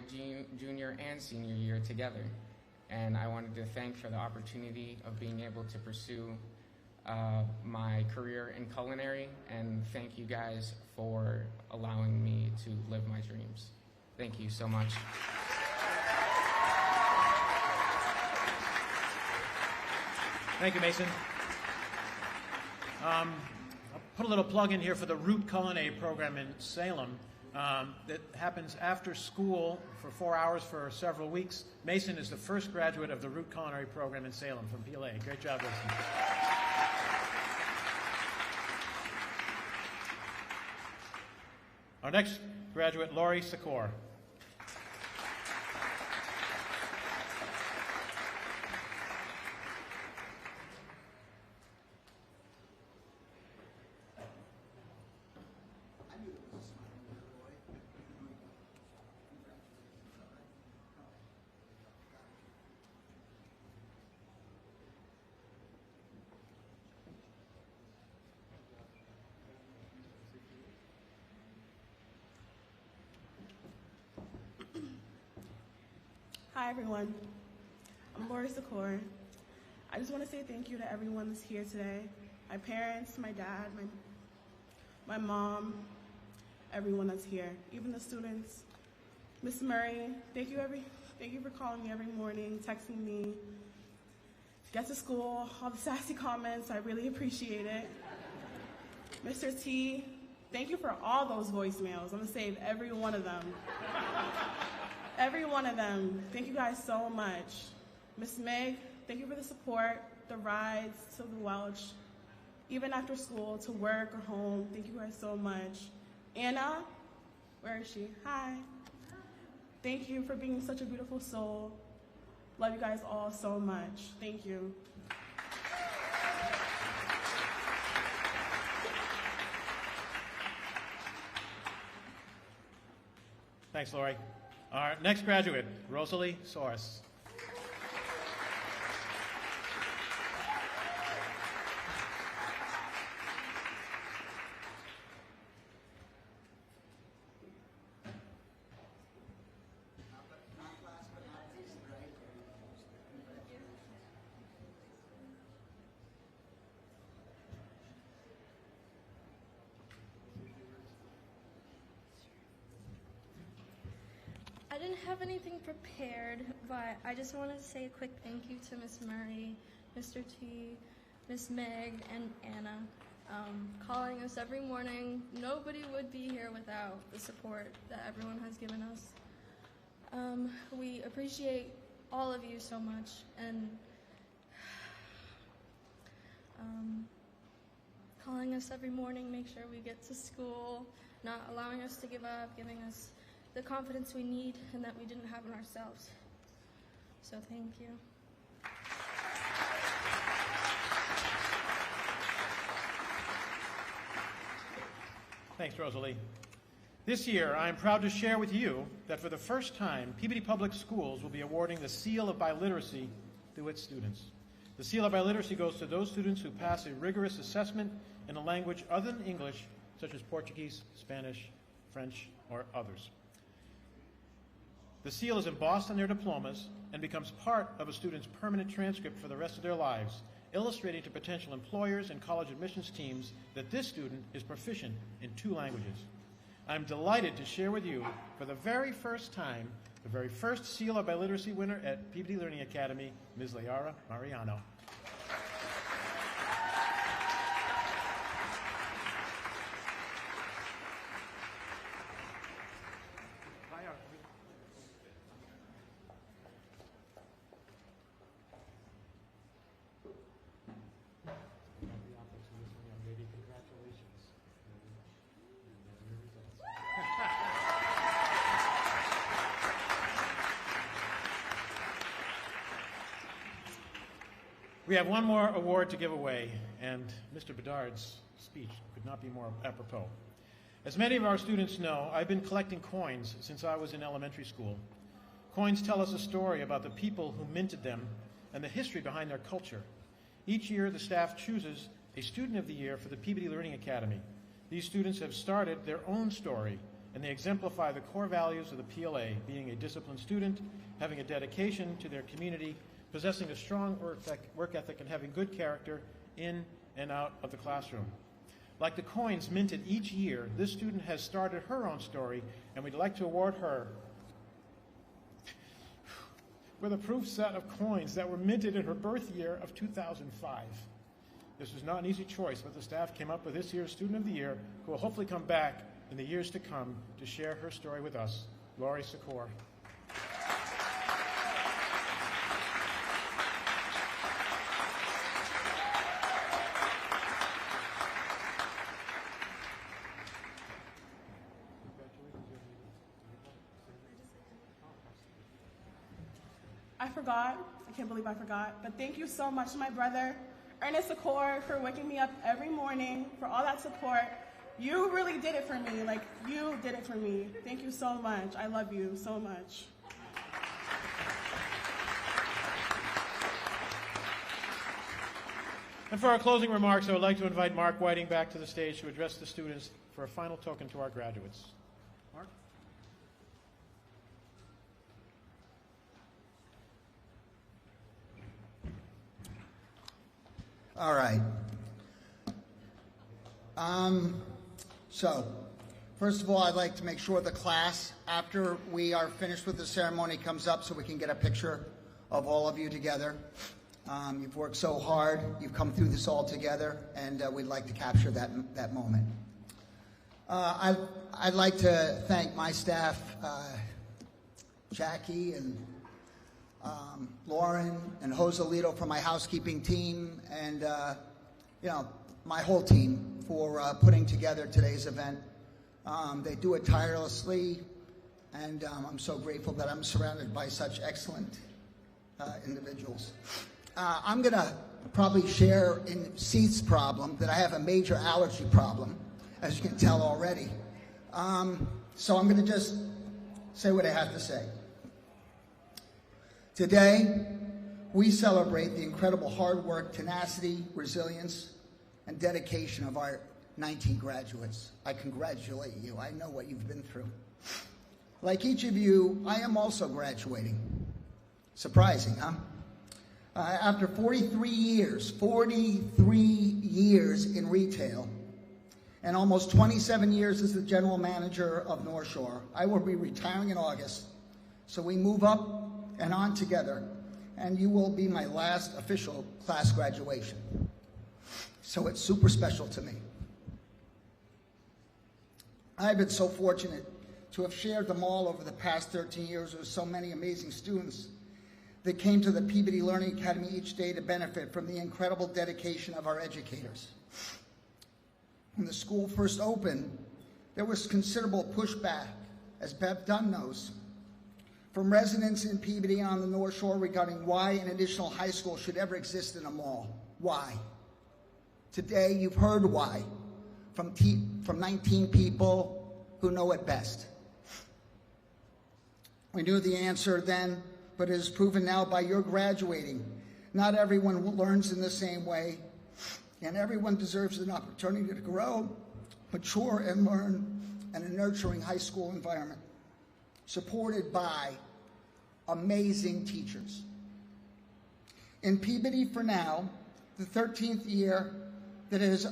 junior and senior year together. And I wanted to thank for the opportunity of being able to pursue my career in culinary, and thank you guys for allowing me to live my dreams. Thank you so much. Thank you, Mason. I'll put a little plug in here for the Root Culinary program in Salem that happens after school for 4 hours for several weeks. Mason is the first graduate of the Root Culinary program in Salem from PLA. Great job, Mason. Our next graduate, Lori Sikor. Hi, everyone. I'm Lori Sikor. I just want to say thank you to everyone that's here today. My parents, my dad, my mom, everyone that's here, even the students. Miss Murray, thank you for calling me every morning, texting me, get to school, all the sassy comments, I really appreciate it. Mr. T, thank you for all those voicemails. I'm gonna save every one of them. Every one of them. Thank you guys so much. Miss Meg, thank you for the support, the rides to the Welch, even after school, to work or home. Thank you guys so much. Anna, where is she? Hi. Thank you for being such a beautiful soul. Love you guys all so much. Thank you. Thanks, Lori. Our next graduate, Rosalie Soares. I didn't have anything prepared, but I just wanted to say a quick thank you to Miss Murray, Mr. T, Miss Meg, and Anna, calling us every morning. Nobody would be here without the support that everyone has given us. We appreciate all of you so much, and calling us every morning, make sure we get to school, not allowing us to give up, giving us the confidence we need and that we didn't have in ourselves. So thank you. Thanks, Rosalie. This year, I am proud to share with you that for the first time, Peabody Public Schools will be awarding the Seal of Biliteracy to its students. The Seal of Biliteracy goes to those students who pass a rigorous assessment in a language other than English, such as Portuguese, Spanish, French, or others. The seal is embossed on their diplomas and becomes part of a student's permanent transcript for the rest of their lives, illustrating to potential employers and college admissions teams that this student is proficient in 2 languages. I'm delighted to share with you, for the very first time, the very first Seal of Biliteracy winner at Peabody Learning Academy, Ms. Layara Mariano. We have one more award to give away, and Mr. Bedard's speech could not be more apropos. As many of our students know, I've been collecting coins since I was in elementary school. Coins tell us a story about the people who minted them and the history behind their culture. Each year, the staff chooses a Student of the Year for the Peabody Learning Academy. These students have started their own story, and they exemplify the core values of the PLA, being a disciplined student, having a dedication to their community, possessing a strong work ethic, and having good character in and out of the classroom. Like the coins minted each year, this student has started her own story, and we'd like to award her with a proof set of coins that were minted in her birth year of 2005. This was not an easy choice, but the staff came up with this year's Student of the Year, who will hopefully come back in the years to come to share her story with us, Laurie Secor. I can't believe I forgot. But thank you so much to my brother, Ernest Secor, for waking me up every morning, for all that support. You really did it for me. Like, you did it for me. Thank you so much. I love you so much. And for our closing remarks, I would like to invite Mark Whiting back to the stage to address the students for a final token to our graduates. Mark? All right. So, first of all, I'd like to make sure the class, after we are finished with the ceremony, comes up so we can get a picture of all of you together. You've worked so hard. You've come through this all together, and we'd like to capture that moment. I'd like to thank my staff, Jackie and Lauren and Joselito from my housekeeping team, and my whole team for putting together today's event. They do it tirelessly, and I'm so grateful that I'm surrounded by such excellent individuals. I'm going to probably share in Seth's problem that I have a major allergy problem, as you can tell already. So I'm going to just say what I have to say. Today, we celebrate the incredible hard work, tenacity, resilience, and dedication of our 19 graduates. I congratulate you. I know what you've been through. Like each of you, I am also graduating. Surprising, huh? After 43 years in retail, and almost 27 years as the general manager of North Shore, I will be retiring in August. So we move up and on together, and you will be my last official class graduation. So it's super special to me. I've been so fortunate to have shared them all over the past 13 years with so many amazing students that came to the Peabody Learning Academy each day to benefit from the incredible dedication of our educators. When the school first opened, there was considerable pushback, as Bev Dunn knows, from residents in Peabody and on the North Shore regarding why an additional high school should ever exist in a mall. Why? Today, you've heard why from 19 people who know it best. We knew the answer then, but it is proven now by your graduating. Not everyone learns in the same way, and everyone deserves an opportunity to grow, mature, and learn in a nurturing high school environment, supported by amazing teachers. In Peabody for now, the 13th year that has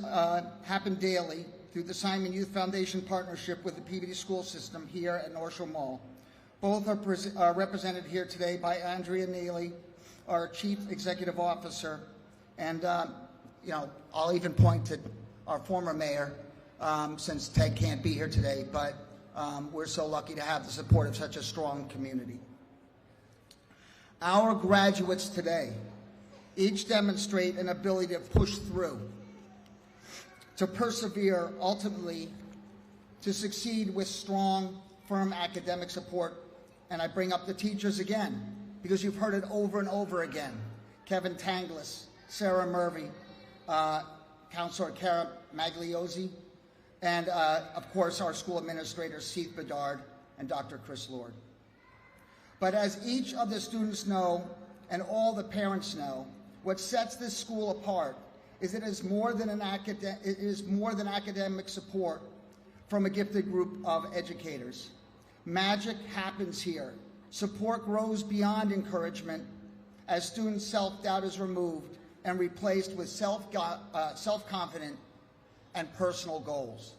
happened daily through the Simon Youth Foundation partnership with the Peabody school system here at North Shore Mall. Both are represented here today by Andrea Neely, our Chief Executive Officer, and I'll even point to our former mayor, since Ted can't be here today, but we're so lucky to have the support of such a strong community. Our graduates today each demonstrate an ability to push through, to persevere, ultimately to succeed with strong, firm academic support. And I bring up the teachers again, because you've heard it over and over again. Kevin Tanglis, Sarah Murphy, Counselor Cara Magliozzi, and of course our school administrators, Seth Bedard and Dr. Chris Lord. But as each of the students know, and all the parents know, what sets this school apart is it is more than academic support from a gifted group of educators. Magic happens here. Support grows beyond encouragement as students' self-doubt is removed and replaced with self-confident and personal goals.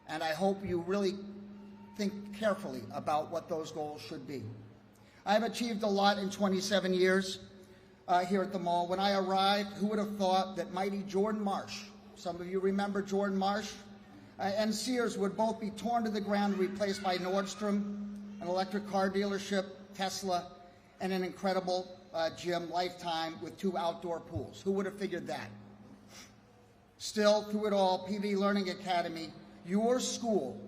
And I hope you really think carefully about what those goals should be. I've achieved a lot in 27 years here at the mall. When I arrived, who would have thought that mighty Jordan Marsh, some of you remember Jordan Marsh, and Sears would both be torn to the ground and replaced by Nordstrom, an electric car dealership, Tesla, and an incredible gym, Lifetime, with 2 outdoor pools. Who would have figured that? Still, through it all, Peabody Learning Academy, your school,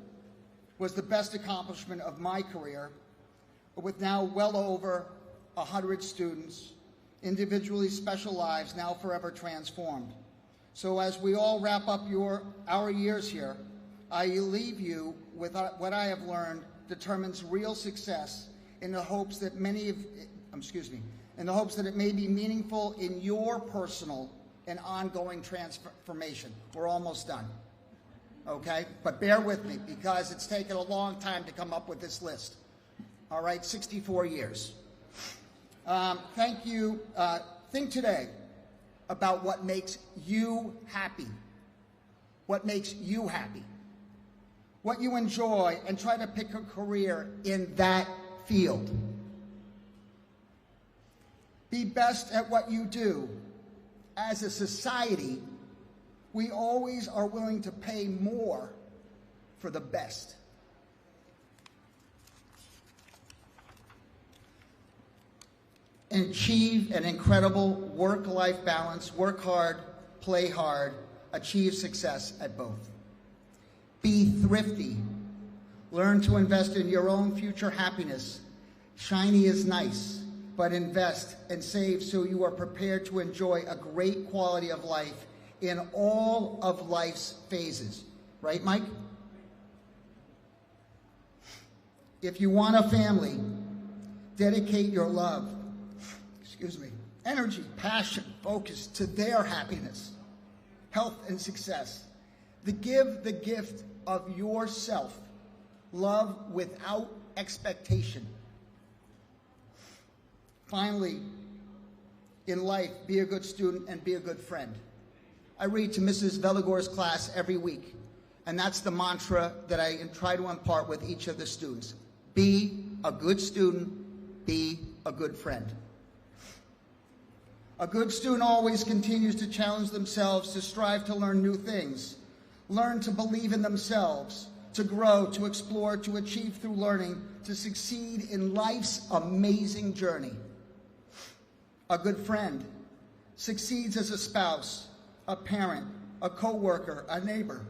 was the best accomplishment of my career, with now well over 100 students, individually special lives now forever transformed. So as we all wrap up our years here, I leave you with what I have learned determines real success in the hopes that it may be meaningful in your personal and ongoing transformation. We're almost done, okay? But bear with me, because it's taken a long time to come up with this list. All right, 64 years. Thank you. Think today about what makes you happy. What makes you happy. What you enjoy, and try to pick a career in that field. Be best at what you do. As a society, we always are willing to pay more for the best. Achieve an incredible work-life balance. Work hard, play hard, achieve success at both. Be thrifty. Learn to invest in your own future happiness. Shiny is nice, but invest and save so you are prepared to enjoy a great quality of life in all of life's phases. Right, Mike? If you want a family, dedicate your love, energy, passion, focus to their happiness, health, and success. Give the gift of yourself, love without expectation. Finally, in life, be a good student and be a good friend. I read to Mrs. Veligor's class every week, and that's the mantra that I try to impart with each of the students. Be a good student, be a good friend. A good student always continues to challenge themselves, to strive to learn new things, learn to believe in themselves, to grow, to explore, to achieve through learning, to succeed in life's amazing journey. A good friend succeeds as a spouse, a parent, a co-worker, a neighbor,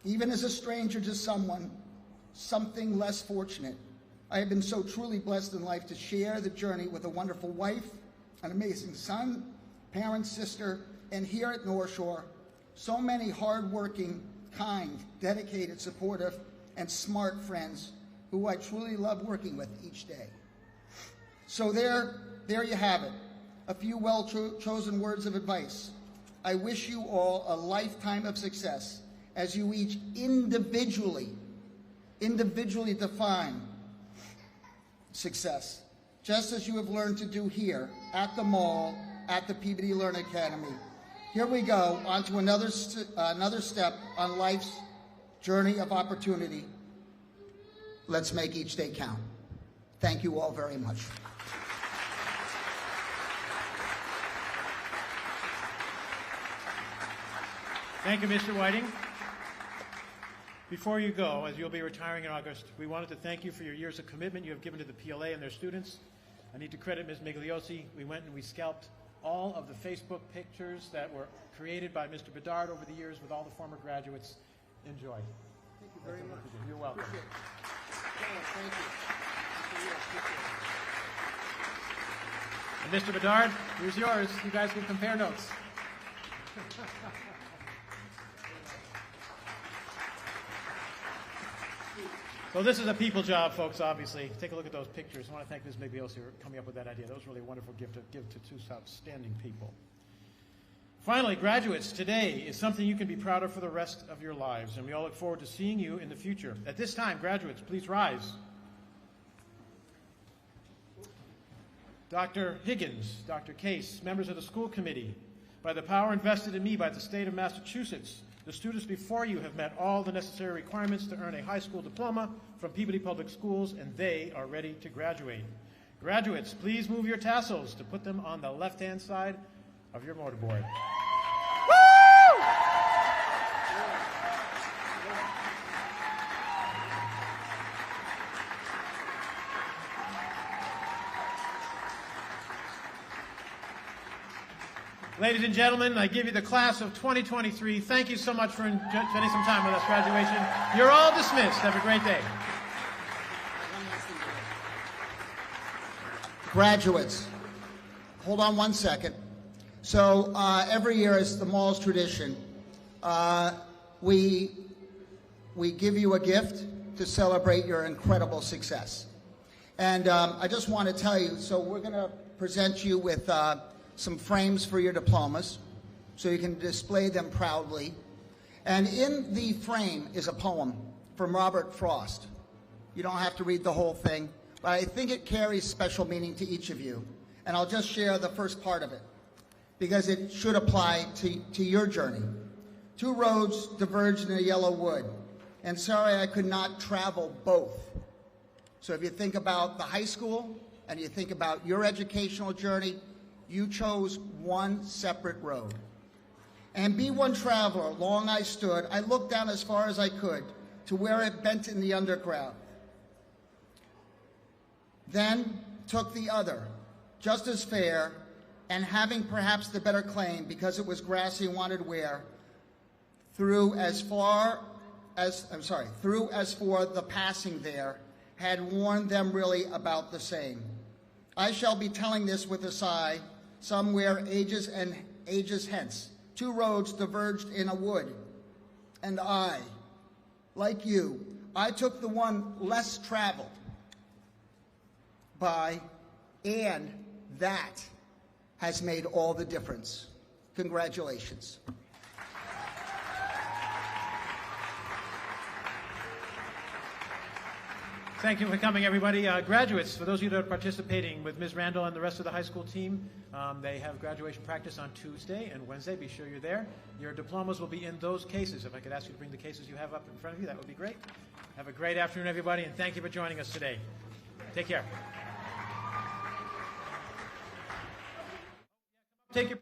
even as a stranger to something less fortunate. I have been so truly blessed in life to share the journey with a wonderful wife, an amazing son, parent, sister, and here at North Shore, so many hardworking, kind, dedicated, supportive, and smart friends who I truly love working with each day. So there you have it, a few well-chosen words of advice. I wish you all a lifetime of success as you each individually define success, just as you have learned to do here at the mall, at the Peabody Learning Academy. Here we go, on to another step on life's journey of opportunity. Let's make each day count. Thank you all very much. Thank you, Mr. Whiting. Before you go, as you'll be retiring in August, we wanted to thank you for your years of commitment you have given to the PLA and their students. I need to credit Ms. Migliosi. We went and we scalped all of the Facebook pictures that were created by Mr. Bedard over the years with all the former graduates. Enjoy. Thank you very much. You're welcome. Thank you. And Mr. Bedard, here's yours. You guys can compare notes. So this is a people job, folks, obviously. Take a look at those pictures. I want to thank Ms. Migliosi for coming up with that idea. That was really a wonderful gift to give to two outstanding people. Finally, graduates, today is something you can be proud of for the rest of your lives, and we all look forward to seeing you in the future. At this time, graduates, please rise. Dr. Higgins, Dr. Case, members of the school committee, by the power invested in me by the state of Massachusetts, the students before you have met all the necessary requirements to earn a high school diploma from Peabody Public Schools, and they are ready to graduate. Graduates, please move your tassels to put them on the left-hand side of your mortarboard. Ladies and gentlemen, I give you the class of 2023. Thank you so much for spending some time with us, graduation. You're all dismissed. Have a great day. Graduates, hold on one second. So every year, as the mall's tradition, we give you a gift to celebrate your incredible success. And I just want to tell you, so we're going to present you with some frames for your diplomas so you can display them proudly. And in the frame is a poem from Robert Frost. You don't have to read the whole thing, but I think it carries special meaning to each of you. And I'll just share the first part of it because it should apply to your journey. Two roads diverged in a yellow wood, and sorry I could not travel both. So if you think about the high school and you think about your educational journey, you chose one separate road. And be one traveler, long I stood. I looked down as far as I could to where it bent in the underground. Then took the other, just as fair, and having perhaps the better claim because it was grassy and wanted wear, through as for the passing there, had warned them really about the same. I shall be telling this with a sigh, somewhere ages and ages hence. Two roads diverged in a wood, and I, like you, I took the one less traveled by, and that has made all the difference. Congratulations. Thank you for coming, everybody. Graduates, for those of you that are participating with Ms. Randall and the rest of the high school team, they have graduation practice on Tuesday and Wednesday. Be sure you're there. Your diplomas will be in those cases. If I could ask you to bring the cases you have up in front of you, that would be great. Have a great afternoon, everybody, and thank you for joining us today. Take care. Take your